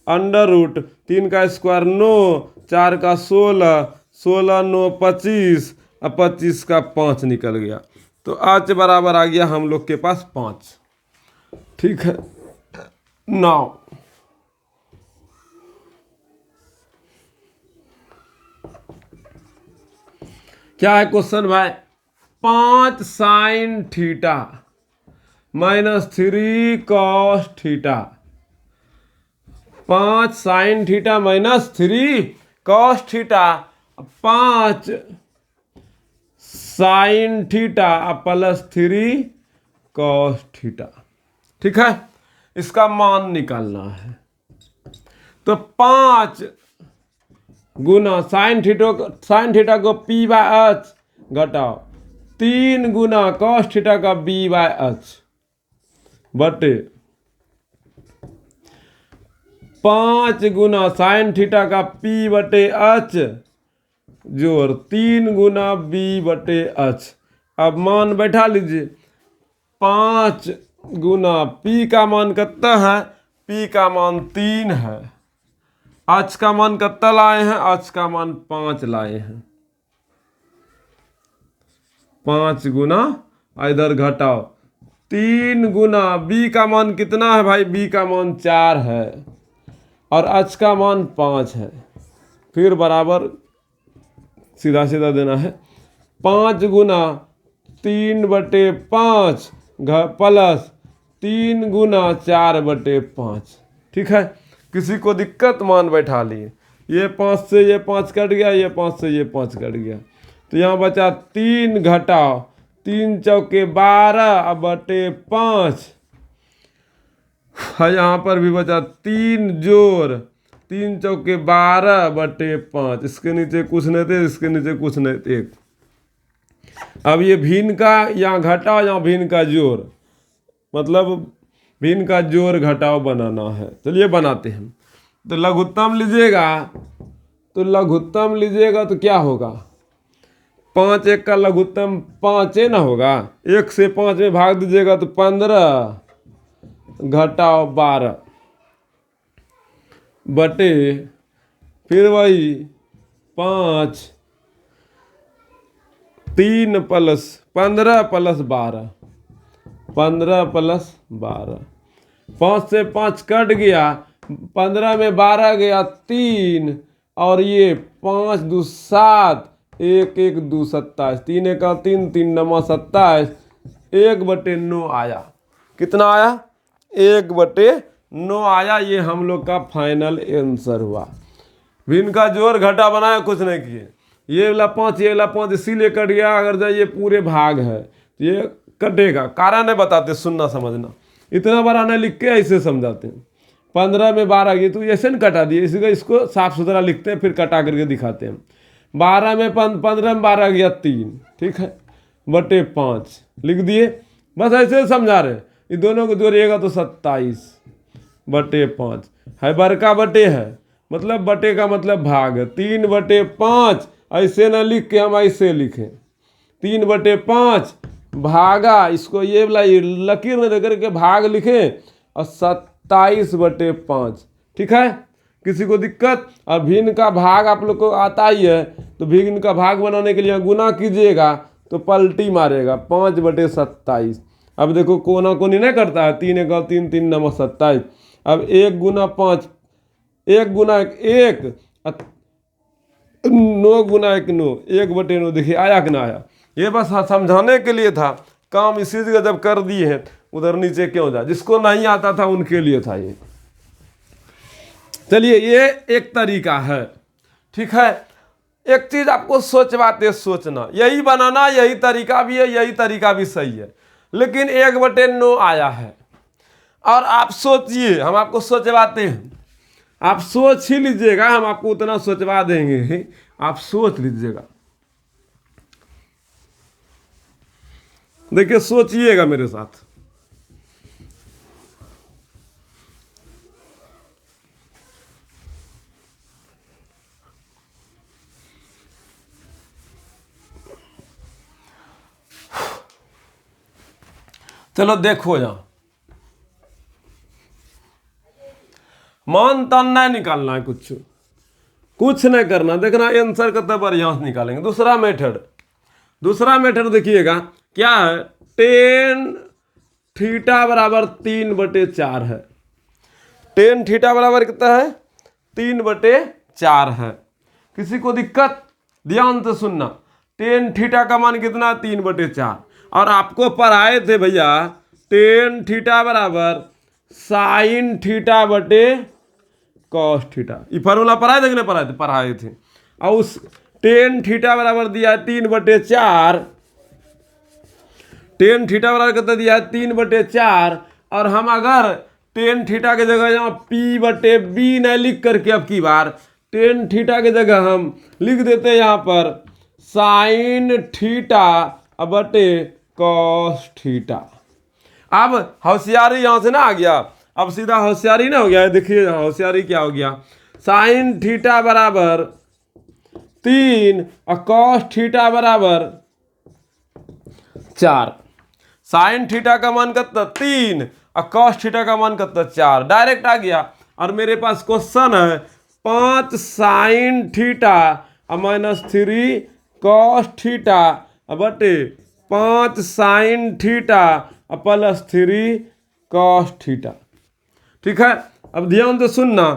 अंडर रूट 3 का स्क्वायर 9, 4 का 16, 16 9 25, अब 25 का 5 निकल गया। तो आज बराबर आ गया हम लोग के पास 5। ठीक है, नाउ क्या है क्वेश्चन भाई? 5 sign theta minus 3 cos theta. 5 sign theta minus 3 cos theta, 5 sign theta plus 3 cos theta. ठीक है, इसका मान निकालना है। तो 5 गुना साइन थीटा को पी बाय एच घटाओ 3 गुना कॉस थीटा का बी बाय एच बटे 5 गुना साइन थीटा का पी बटे एच जोड़ 3 गुना बी बटे एच। अब मान बैठा लीजिए। 5 गुना पी का मान कितना है? पी का मान 3 है। एच का मान कितना लाए हैं? एच का मान 5 लाए हैं। 5 गुना इधर घटाओ 3 गुना बी का मान कितना है भाई? बी का मान 4 है और एच का मान 5 है। फिर बराबर सीधा सीधा देना है। 5 गुना 3 बटे 5 प्लस 3 गुना 4 बटे 5। ठीक है, किसी को दिक्कत? मान बैठा लिए। ये 5 से ये 5 कट गया, ये 5 से ये 5 कट गया, तो यहाँ बचा 3 घटाओ 3 चौके 12 बटे 5। यहाँ पर भी बचा 3 जोड़ 3 चौके 12 बटे 5। इसके नीचे कुछ नहीं थे, इसके नीचे कुछ नहीं थे। अब ये भिन्न का यहाँ घटाओ, यहाँ भिन्न का जोड़, मतलब भिन्न का जोड़ घटाओ बनाना है। चलिए बनाते हैं। तो लघुत्तम लीजिएगा, तो क्या होगा? 5 1 का लघुत्तम 5 ना होगा। 1 से 5 में भाग दीजिएगा तो 15 घटाओ 12 बटे फिर वही 5 3 प्लस 15 प्लस 12, 15 प्लस 12। 5 से 5 कट गया, 15 में 12 गया 3 और ये 5 2 7, 1 1 2 27, 3 1 3, 3 9 27, 1/9 आया। कितना आया? 1/9 आया। ये हम लोग का फाइनल आंसर हुआ। भिन्न का जोड़ घटा बनाया, कुछ नहीं किए। ये वाला 5 ये वाला 5 इसीलिए कट गया। अगर जो ये पूरे भाग है तो ये कटेगा। कारण नहीं बताते, सुनना समझना। इतना बड़ा नहीं लिख के ऐसे समझाते हैं। 15 में 12 ये तो ऐसे न कटा दिए, इसको साफ सुथरा लिखते हैं फिर कटा करके दिखाते हैं। 12 में 15 में 12 गया 3, ठीक है, बटे 5 लिख दिए। बस ऐसे समझा रहे। ये दोनों को जोड़िएगा तो 27 बटे 5 है। बड़का बटे है, मतलब बटे का मतलब भाग है। 3/5 ऐसे ना लिख के हम ऐसे लिखें 3/5 भागा, इसको ये वाला लकीर में देकर के भाग लिखें और 27/5। ठीक है, किसी को दिक्कत? और भिन्न का भाग आप लोग को आता ही है, तो भिन्न का भाग बनाने के लिए गुना कीजिएगा तो पलटी मारेगा 5/27। अब देखो कोना कोनी नहीं करता है। 3 1 3 3 9 27। अब 1 गुना 5, 1 गुना 1 9 गुना 1 9, 1/9। देखिए आया कि ना आया? ये बस समझाने के लिए था। काम इसी जगह जब कर दिए हैं उधर नीचे क्यों जा? जिसको नहीं आता था उनके लिए था ये। चलिए, ये एक तरीका है। ठीक है, एक चीज आपको सोचवाते सोचना, यही बनाना, यही तरीका भी है, यही तरीका भी सही है, लेकिन 1/9 आया है। और आप सोचिए, हम आपको सोचवाते हैं, आप सोच ही लीजिएगा, हम आपको उतना सोचवा देंगे, आप सोच लीजिएगा। देखिए, सोचिएगा मेरे साथ। चलो देखो, यहां मान तन नहीं निकालना है, कुछ नहीं करना, देखना आंसर कितना बढ़िया से निकालेंगे। दूसरा मेथड देखिएगा क्या है, टेन थीटा बराबर 3/4 है। टेन थीटा बराबर कितना है, 3/4 है। किसी को दिक्कत, ध्यान से सुनना, टेन थीटा का मान कितना, 3/4। और आपको पढ़ाए थे भैया टेन थीटा बराबर साइन थीटा बटे कॉस थीटा, ये फार्मूला पढ़ाए थे कि नहीं पढ़ाए थे। और उस टेन थीटा बराबर दिया है 3/4, टेन थीटा बराबर कितना दिया है 3/4। और हम अगर टेन थीटा की जगह यहाँ P/B न लिख करके अब की बार टेन थीटा की जगह हम लिख देते हैं यहाँ पर साइन थीटा बटे कॉस थीटा। अब होशियारी यहाँ से ना आ गया, अब सीधा होशियारी ना हो गया, देखिए होशियारी क्या हो गया, साइन थीटा बराबर 3 और कॉस थीटा बराबर 4। साइन थीटा का मान कितना 3 और कॉस थीटा का मान कितना 4, डायरेक्ट आ गया। और मेरे पास क्वेश्चन है 5 साइन थीटा -3 कॉस थीटा बटे 5 साइन थीटा +3 कॉस थीटा। ठीक है, अब ध्यान से सुनना,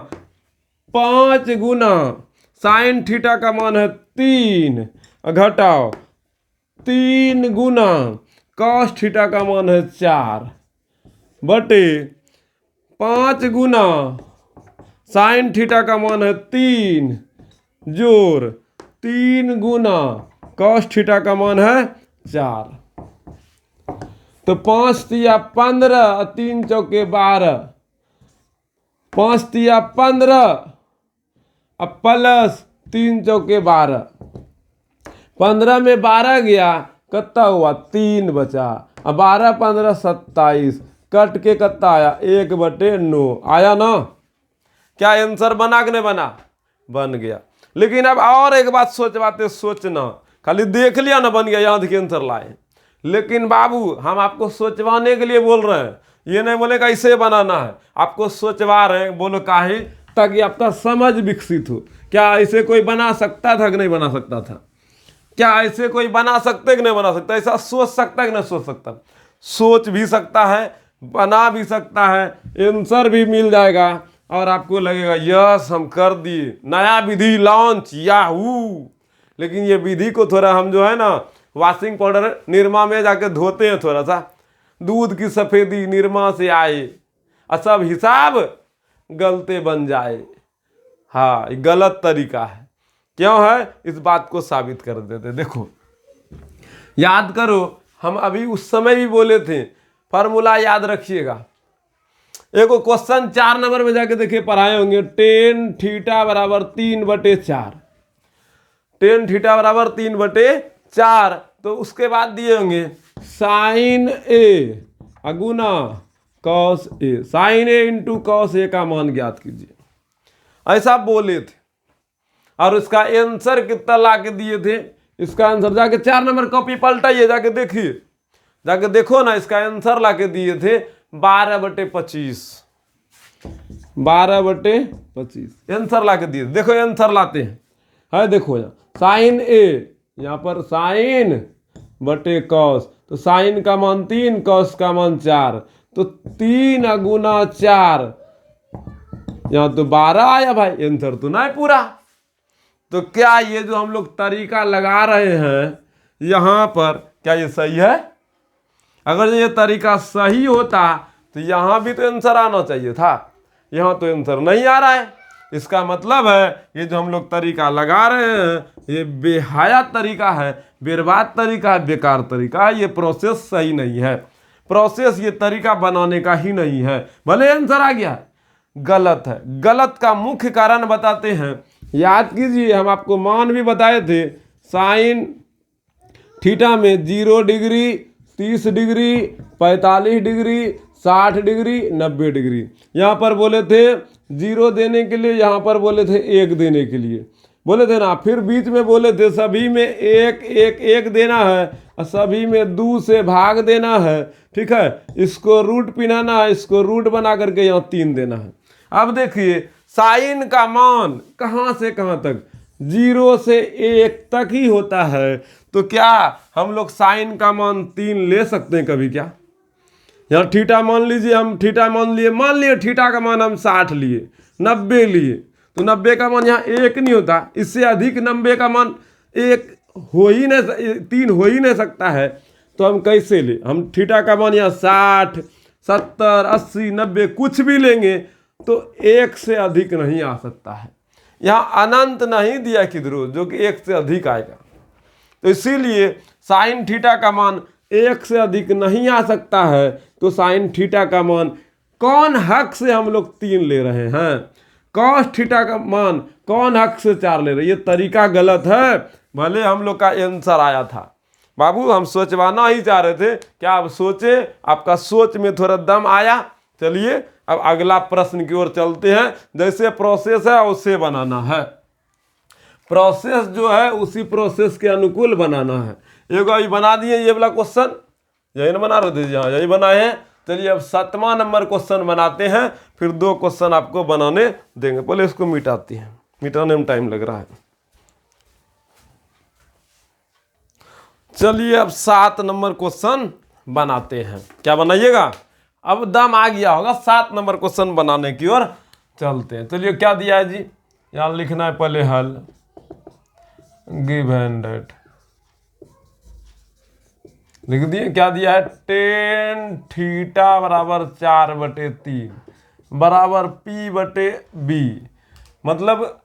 5 गुना साइन थीटा का मान है 3, घटाओ 3 गुना कॉस थीटा का मान है 4 बटे 5 गुना साइन थीटा का मान है 3 जोड़ 3 गुना कॉस थीटा का मान है 4। तो 5 तिया 15, 3 चौके 12, 5 तिया 15 अब प्लस 3 चौके 12, 15 में 12 गया, कितना हुआ 3 बचा, अब 12 15 27, कट के कितना आया 1/9 आया ना। क्या आंसर बना कि नहीं बना, बन गया। लेकिन अब और एक बात सोचना, खाली देख लिया ना बन गया, याद के आंसर लाए। लेकिन बाबू हम आपको सोचवाने के लिए बोल रहे हैं, ये नहीं बोले कैसे बनाना है, आपको सोचवा रहे हैं, बोलो काहे, ताकि आपका समझ विकसित हो। क्या ऐसे कोई बना सकता था कि नहीं बना सकता था, क्या ऐसे कोई बना सकते कि नहीं बना सकता, ऐसा सोच सकता है कि नहीं सोच सकता, सोच भी सकता है, बना भी सकता है, आंसर भी मिल जाएगा और आपको लगेगा यस हम कर दिए, नया विधि लॉन्च याहू। लेकिन ये विधि को थोड़ा हम जो है ना वॉशिंग पाउडर निरमा में जाके धोते हैं, थोड़ा सा दूध की सफेदी निरमा से आए और सब हिसाब गलते बन जाए। हाँ, ये गलत तरीका है। क्यों है, इस बात को साबित कर देते। देखो याद करो, हम अभी उस समय भी बोले थे, फार्मूला याद रखिएगा। एक क्वेश्चन 4 नंबर में जाके देखिए पढ़ाए होंगे, टेन थीटा बराबर 3/4, टेन थीटा बराबर 3/4। तो उसके बाद दिए होंगे sign A Guna cos A, sign A into cos A का मान ज्ञात कीजिए, ऐसा बोले थे। और उसका आंसर कितना ला के दिए थे, इसका आंसर जाके 4 नंबर कॉपी पलटाइए, जाके देखिए, जाके देखो ना, इसका आंसर ला के दिए थे 12/25, 12/25 आंसर ला के दिए। देखो आंसर लाते हैं, है देखो यहाँ साइन ए, यहाँ पर साइन बटे कॉस, तो साइन का मान 3, कॉस का मान 4, तो 3 गुना 4, यहाँ तो 12 आया भाई, आंसर तो नहीं पूरा। तो क्या ये जो हम लोग तरीका लगा रहे हैं यहाँ पर, क्या ये सही है? अगर ये तरीका सही होता तो यहाँ भी तो आंसर आना चाहिए था, यहाँ तो आंसर नहीं आ रहा है। इसका मतलब है ये जो हम लोग तरीका लगा रहे हैं ये बेहया तरीका है, बर्बाद तरीका है, बेकार तरीका है, ये प्रोसेस सही नहीं है। प्रोसेस ये तरीका बनाने का ही नहीं है। भले आंसर आ गया, गलत है। गलत का मुख्य कारण बताते हैं, याद कीजिए, हम आपको मान भी बताए थे, साइन थीटा में 0 degree, 30 degree, 45 degree, 60 degree, 90 degree. यहाँ पर बोले थे 0 देने के लिए, यहाँ पर बोले थे 1 देने के लिए, बोले थे ना। फिर बीच में बोले थे सभी में 1 1 1 देना है और सभी में 2 से भाग देना है। ठीक है, इसको रूट पिनाना है, इसको रूट बना करके यहाँ 3 देना है। अब देखिए साइन का मान कहाँ से कहाँ तक, 0 से 1 तक ही होता है। तो क्या हम लोग साइन का मान 3 ले सकते हैं कभी क्या? यहाँ थीटा मान लीजिए, हम थीटा मान लिए थीटा का मान हम 60 लिए, 90 लिए, तो 90 का मान यहाँ 1 नहीं होता, इससे अधिक 90 का मान 1 हो ही नहीं, 3 हो ही नहीं सकता है। तो हम कैसे ले, हम थीटा का मान यहाँ 60, 70, 80, 90 कुछ भी लेंगे तो 1 से अधिक नहीं आ सकता है। यहाँ अनंत नहीं दिया किधरों जो कि 1 से अधिक आएगा। तो इसीलिए साइन थीटा का मान 1 से अधिक नहीं आ सकता है। तो साइन थीटा का मान कौन हक से हम लोग 3 ले रहे हैं, कॉस थीटा का मान कौन हक से 4 ले रहे हैं? ये तरीका गलत है। भले हम लोग का आंसर आया था बाबू, हम सोचवाना ही चाह रहे थे, क्या आप सोचे, आपका सोच में थोड़ा दम आया। चलिए अब अगला प्रश्न की ओर चलते हैं। जैसे प्रोसेस है उससे बनाना है, प्रोसेस जो है उसी प्रोसेस के अनुकूल बनाना है। एक अभी बना दिए ये वाला क्वेश्चन, यही ना बना रहे थे, यहाँ यही बनाए हैं। चलिए अब 7वां नंबर क्वेश्चन बनाते हैं, फिर 2 क्वेश्चन आपको बनाने देंगे। पहले इसको मिटाते हैं, मिटाने में टाइम लग रहा है। चलिए अब 7 नंबर क्वेश्चन बनाते हैं। क्या बनाइएगा? अब दम आ गया होगा, 7 नंबर क्वेश्चन बनाने की ओर चलते हैं। चलिए क्या दिया है जी, यहाँ लिखना है पहले हल, गिवन दैट लिख दिए। क्या दिया है, टेन थीटा बराबर 4/3 बराबर P/B, मतलब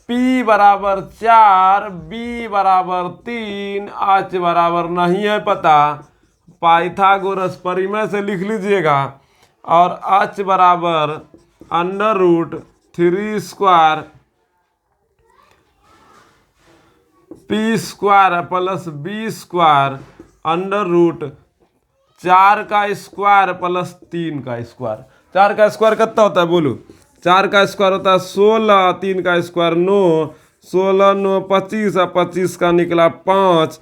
P बराबर 4, B बराबर 3, H बराबर नहीं है पता, पाइथागोरस परिमेय से लिख लीजिएगा, और H बराबर √3² P² प्लस B² √4 का स्क्वायर प्लस 3 का स्क्वायर। 4 का स्क्वायर कितना होता है बोलो? 4 का स्क्वायर होता है 16, 3 का स्क्वायर 9, 16 9 25, और 25 का निकला 5,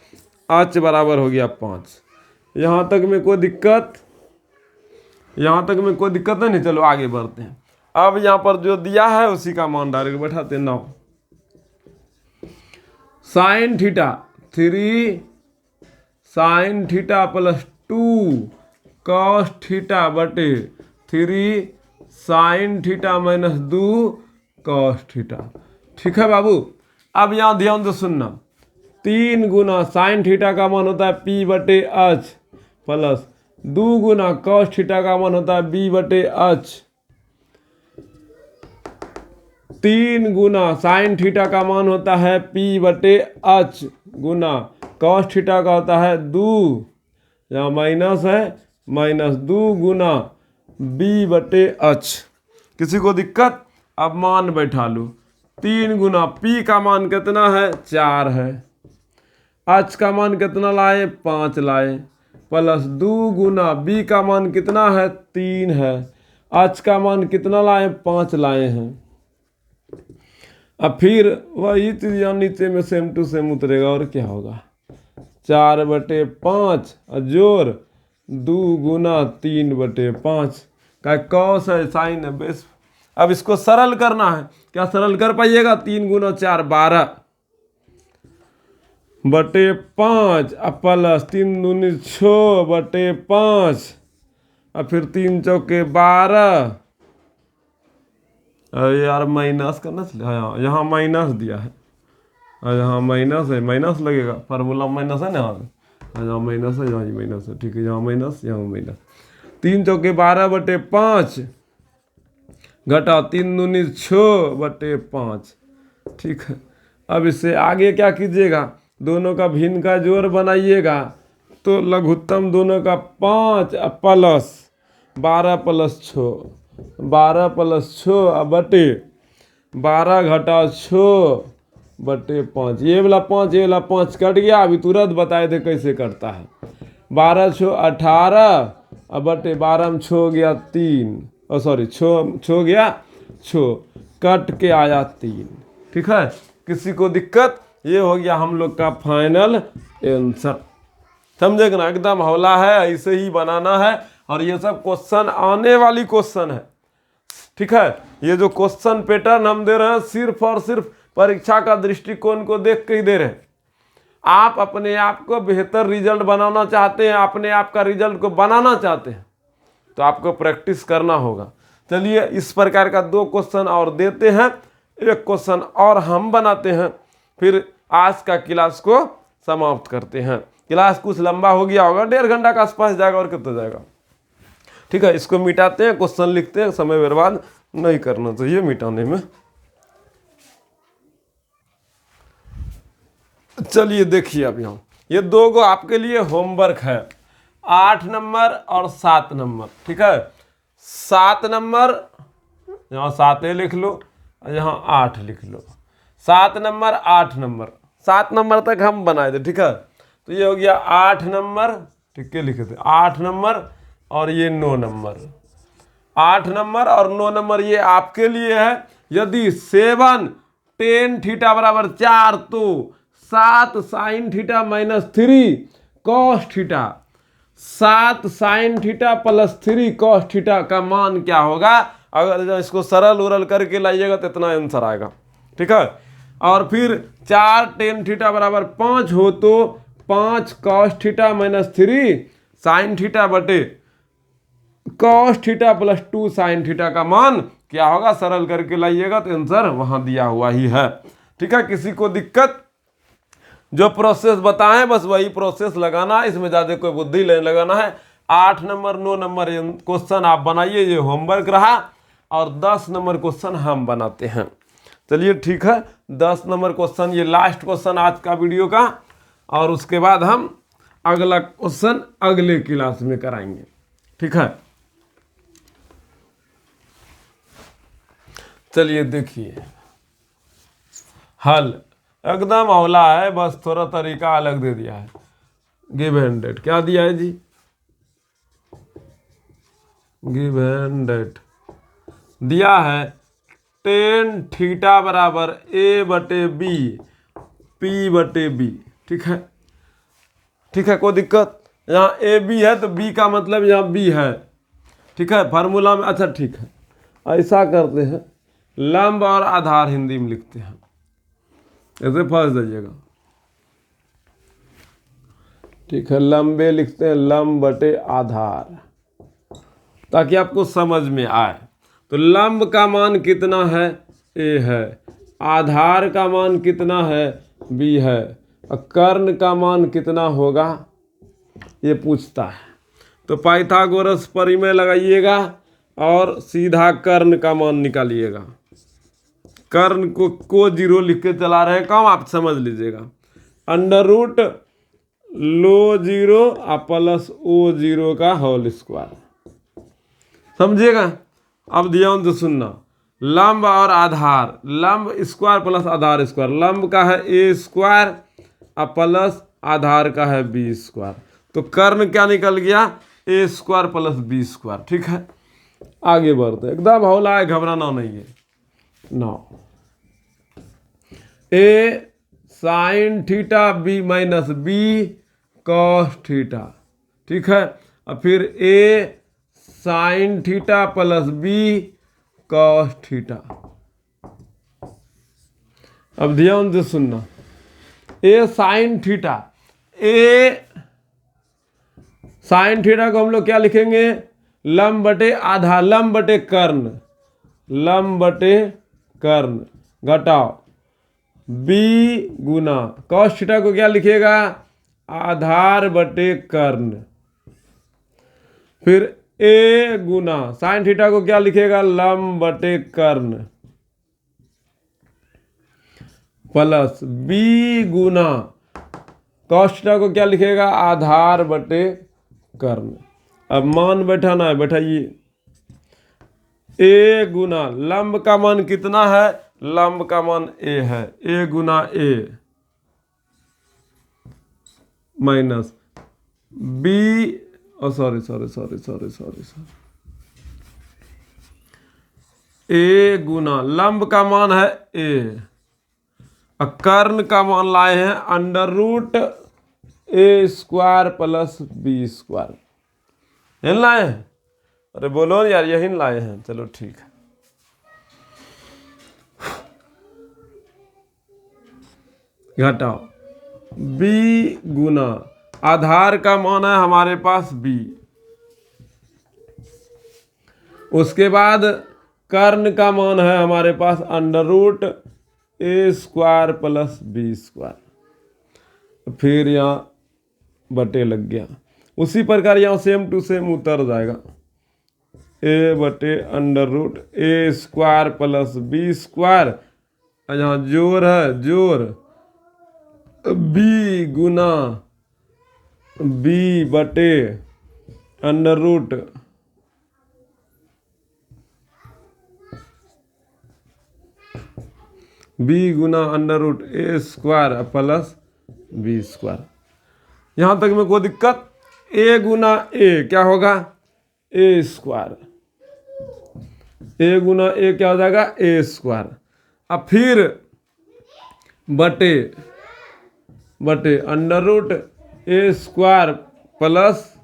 H बराबर हो गया 5। यहाँ तक में कोई दिक्कत? यहाँ तक में कोई दिक्कत नहीं। चलो आगे बढ़ते हैं। अब यहाँ पर जो दिया है उसी का मान डायरेक्ट बैठाते हैं। 9 sine theta 3 sign theta plus 2 cos theta बटे 3 sign theta minus 2 cos theta. ठीक है बाबू, अब यहाँ ध्यान से सुनना। 3 गुना साइन थीटा का मान होता है P/H प्लस 2 गुना कॉस थीटा का मान होता है B/H। 3 गुना साइन थीटा का मान होता है P/H गुना कॉस थीटा का होता है 2, यहाँ माइनस है, माइनस 2 गुना B/H। किसी को दिक्कत? अब मान बैठा लो। 3 गुना P का मान कितना है? 4 है। H का मान कितना लाए? 5 लाए, प्लस 2 गुना B का मान कितना है? 3 है। H का मान कितना लाए? 5 लाए हैं। अब फिर वही चीज यहाँ नीचे में सेम टू सेम उतरेगा, और क्या होगा? 4/5 और जोड़ 2 गुना 3/5 का कॉस है, साइन है, बेस। अब इसको सरल करना है। क्या सरल कर पाइएगा? 3 गुना 4 12/5 प्लस 3 दूनी 6/5 और फिर 3 चौके 12। अरे यार माइनस करना चाहिए, हाँ यहाँ माइनस दिया है, यहाँ माइनस है, माइनस लगेगा, फार्मूला माइनस है ना, यहाँ माइनस है, यहाँ माइनस है। ठीक है, यहाँ माइनस, यहाँ माइनस। 3 चौके 12/5 घटा 3 दूनी 6/5। ठीक है, अब इससे आगे क्या कीजिएगा? दोनों का भिन्न का जोड़ बनाइएगा, तो लघुत्तम दोनों का 5 प्लस 12 प्लस 6, 12 प्लस 6 बटे 12 घटा 6/5। ये वाला 5, ये वाला 5 कट गया। अभी तुरंत बताए थे कैसे कटता है। 12 6 18 अब बटे 12 में 6 गया 3, और सॉरी 6 गया 6, कट के आया 3। ठीक है, किसी को दिक्कत? ये हो गया हम लोग का फाइनल आंसर। समझे ना? एकदम हौला है, ऐसे ही बनाना है। और ये सब क्वेश्चन आने वाली क्वेश्चन है, ठीक है, ये जो क्वेश्चन पैटर्न हम दे रहे हैं सिर्फ और सिर्फ परीक्षा का दृष्टिकोण को देख के ही दे रहे हैं। आप अपने आप को बेहतर रिजल्ट बनाना चाहते हैं, अपने आप का रिजल्ट को बनाना चाहते हैं, तो आपको प्रैक्टिस करना होगा। चलिए इस प्रकार का 2 क्वेश्चन और देते हैं, एक क्वेश्चन और हम बनाते हैं, फिर आज का क्लास को समाप्त करते हैं। क्लास कुछ लंबा हो गया होगा, 1.5 घंटा का आसपास जाएगा और कितना जाएगा। ठीक है, इसको मिटाते हैं, क्वेश्चन लिखते हैं, समय बर्बाद नहीं करना चाहिए मिटाने में। चलिए देखिए अब यहाँ ये 2 गो आपके लिए होमवर्क है, 8 नंबर और 7 नंबर। ठीक है, 7 नंबर यहाँ 7 लिख लो, यहाँ 8 लिख लो। 7 नंबर 8 नंबर, 7 नंबर तक हम बनाए थे। ठीक है, तो ये हो गया 8 नंबर, ठीक है लिखे थे 8 नंबर और ये 9 नंबर। 8 नंबर और 9 नंबर ये आपके लिए है। यदि 7 tan थीटा बराबर 4 तो 7 sin theta minus 3 cos theta, 7 sin theta plus 3 cos theta का मान क्या होगा? अगर इसको सरल उरल करके लाइएगा तो इतना आंसर आएगा। ठीक है, और फिर 4 tan थीटा बराबर 5 हो तो 5 cos theta minus 3 sin theta बटे cos theta plus 2 sin theta का मान क्या होगा? सरल करके लाइएगा तो आंसर वहां दिया हुआ ही है। ठीक है, किसी को दिक्कत? जो प्रोसेस बताएं बस वही प्रोसेस लगाना है, इसमें ज़्यादा कोई बुद्धि नहीं लगाना है। 8 नंबर 9 नंबर क्वेश्चन आप बनाइए, ये होमवर्क रहा, और 10 नंबर क्वेश्चन हम बनाते हैं। चलिए ठीक है, 10 नंबर क्वेश्चन ये लास्ट क्वेश्चन आज का वीडियो का, और उसके बाद हम अगला क्वेश्चन अगले क्लास में कराएंगे। ठीक है, चलिए देखिए हल एकदम हौला है, बस थोड़ा तरीका अलग दे दिया है। गिव एंड डेट क्या दिया है जी? गिव एंड डेट दिया है tan थीटा बराबर a बटे बी p बटे बी। ठीक है, ठीक है, कोई दिक्कत? यहाँ ए बी है तो b का मतलब यहाँ b है। ठीक है, फार्मूला में अच्छा ठीक है, ऐसा करते हैं, लंब और आधार हिंदी में लिखते हैं, ऐसे फंस जाइएगा। ठीक है, लंबे लिखते हैं लंब बटे आधार, ताकि आपको समझ में आए। तो लंब का मान कितना है? ए है। आधार का मान कितना है? बी है। और कर्ण का मान कितना होगा ये पूछता है। तो पाइथागोरस परिमेय लगाइएगा और सीधा कर्ण का मान निकालिएगा। कर्ण को 0 लिख के चला रहे हैं काम, आप समझ लीजिएगा। अंडर रूट लो 0 और प्लस O0 का होल स्क्वायर, समझिएगा। अब ध्यान से सुनना, लंब और आधार, लंब स्क्वायर प्लस आधार स्क्वायर, लंब का है a स्क्वायर और प्लस आधार का है b स्क्वायर। तो कर्ण क्या निकल गया? a square plus b square. ठीक है, आगे बढ़ते, एकदम हौला है, घबराना नहीं है। 9 a sine theta b minus b cos theta. ठीक है, और फिर a sign theta plus b cos theta. अब ध्यान से सुनना, a sine theta, a sine theta को हम लोग क्या लिखेंगे? लंब बटे आधा, लंब बटे कर्ण, लंब बटे कर्ण घटाओ b गुना कॉस थीटा को क्या लिखिएगा? आधार बटे कर्ण। फिर a गुना साइन थीटा को क्या लिखेगा? लंब बटे कर्ण प्लस b गुना कॉस थीटा को क्या लिखेगा? आधार बटे कर्ण। अब मान बैठाना है, बैठाइए। a गुना लंब का मान कितना है? लंब का मान a है, a Guna a minus b, sorry a गुना लंब का मान है a, कर्ण का मान लाए हैं under root a square plus b square. यही लाए हैं? अरे बोलो यार, यही लाए हैं। चलो ठीक है, घटाओ b गुना आधार का मान है हमारे पास b, उसके बाद कर्ण का मान है हमारे पास √a² प्लस b², फिर यहाँ बटे लग गया। उसी प्रकार यहाँ सेम टू सेम उतर जाएगा a/√a² प्लस b², यहाँ जोर है जोर b गुना b बटे अंडर b गुना √a² प्लस b²। यहाँ तक में कोई दिक्कत? a गुना a क्या होगा? a², a गुना a क्या हो जाएगा? a²। अब फिर बटे √a² प्लस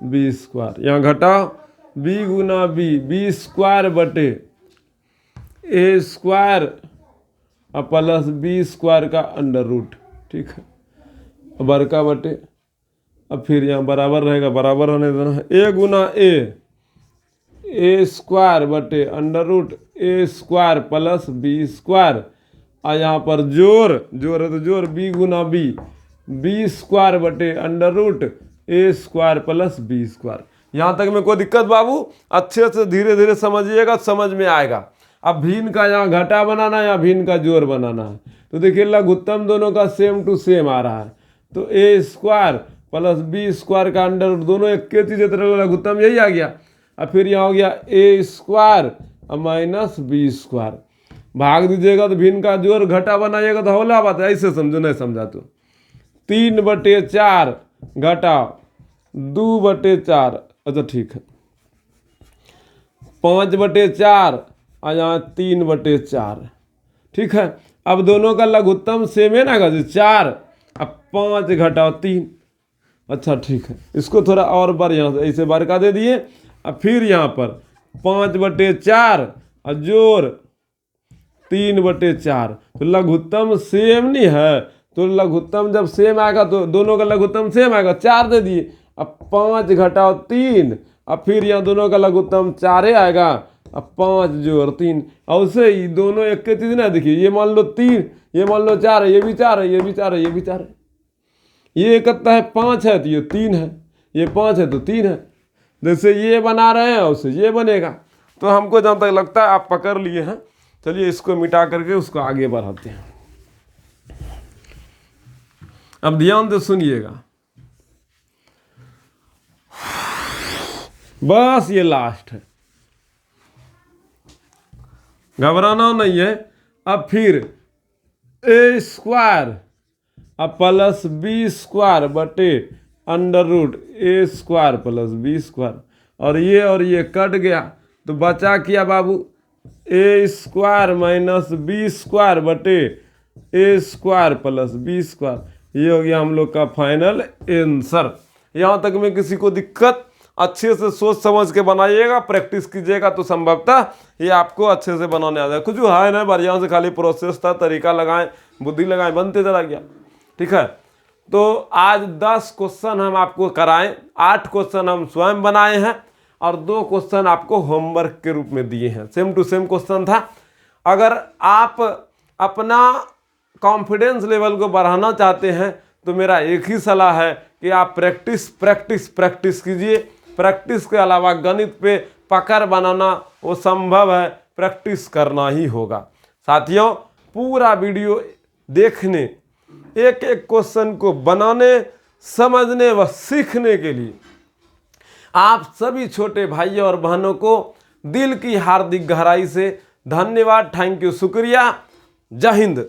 b², यहाँ घटाओ b गुना b² बटे a² प्लस b² का √, ठीक है, बड़का बटे, अब फिर यहाँ बराबर रहेगा, बराबर होने देना है। a गुना a² बटे √a² प्लस b², और यहाँ पर जोर है तो जोर b गुना b² बटे √a² प्लस b²। यहाँ तक में कोई दिक्कत बाबू? अच्छे से धीरे धीरे समझिएगा, समझ में आएगा। अब भिन्न का यहाँ घटा बनाना है या भिन्न का जोर बनाना है, तो देखिए लघुत्तम दोनों का सेम टू सेम आ रहा है, तो a² प्लस b² का अंडर दोनों एक के चीज़ तरह लघुत्तम यही आ गया। अब फिर यहाँ हो गया a² माइनस b², भाग दीजिएगा तो भिन्न का जोर घटा बनाइएगा तो हौला बात है, ऐसे समझो, नहीं समझा तो 3/4 घटाओ 2/4, अच्छा ठीक है, 5/4 और यहाँ 3/4, ठीक है। अब दोनों का लघुत्तम सेम है ना गाजी, 4, अब 5 घटाओ 3, अच्छा ठीक है। इसको थोड़ा और बार यहाँ से ऐसे बार का दे दिए। अब फिर यहाँ पर 5/4 और जोर 3/4, तो लघुत्तम सेम नहीं है, तो लघुत्तम जब सेम आएगा तो दोनों का लघुत्तम सेम आएगा, 4 दे दिए। अब 5 घटाओ 3, अब फिर यहाँ दोनों का लघुत्तम 4 आएगा, अब 5 जोड़ 3, और उससे ही दोनों एक के चीज ना, देखिए ये मान लो 3, ये मान लो 4 है, ये भी 4 है, ये भी 4 है, ये भी 4 है, ये कितना है? 5 है तो ये 3 है, ये 5 है तो 3 है, जैसे ये बना रहे हैं उससे ये बनेगा। तो हमको जहाँ तक लगता है आप पकड़ लिए हैं, चलिए इसको मिटा करके उसको आगे बढ़ाते हैं। अब ध्यान से सुनिएगा, बस ये लास्ट है, घबराना नहीं है। अब फिर a² अब प्लस b² बटे √a² प्लस b², और ये कट गया तो बचा क्या बाबू? a² माइनस b² बटे a² प्लस b², ये हो गया हम लोग का फाइनल आंसर। यहाँ तक में किसी को दिक्कत? अच्छे से सोच समझ के बनाइएगा, प्रैक्टिस कीजिएगा तो संभवतः ये आपको अच्छे से बनाने आ जाए। कुछ है ना, बढ़िया से खाली प्रोसेस था, तरीका लगाएं, बुद्धि लगाएं, बनते चला गया, ठीक है। तो आज 10 क्वेश्चन हम आपको कराएं, 8 क्वेश्चन हम स्वयं बनाए हैं और 2 क्वेश्चन आपको होमवर्क के रूप में दिए हैं, सेम टू सेम क्वेश्चन था। अगर आप अपना कॉन्फिडेंस लेवल को बढ़ाना चाहते हैं तो मेरा एक ही सलाह है कि आप प्रैक्टिस कीजिए। प्रैक्टिस के अलावा गणित पे पकड़ बनाना वो संभव है, प्रैक्टिस करना ही होगा। साथियों, पूरा वीडियो देखने, एक एक क्वेश्चन को बनाने, समझने व सीखने के लिए आप सभी छोटे भाइयों और बहनों को दिल की हार्दिक गहराई से धन्यवाद, थैंक यू, शुक्रिया। जय हिंद।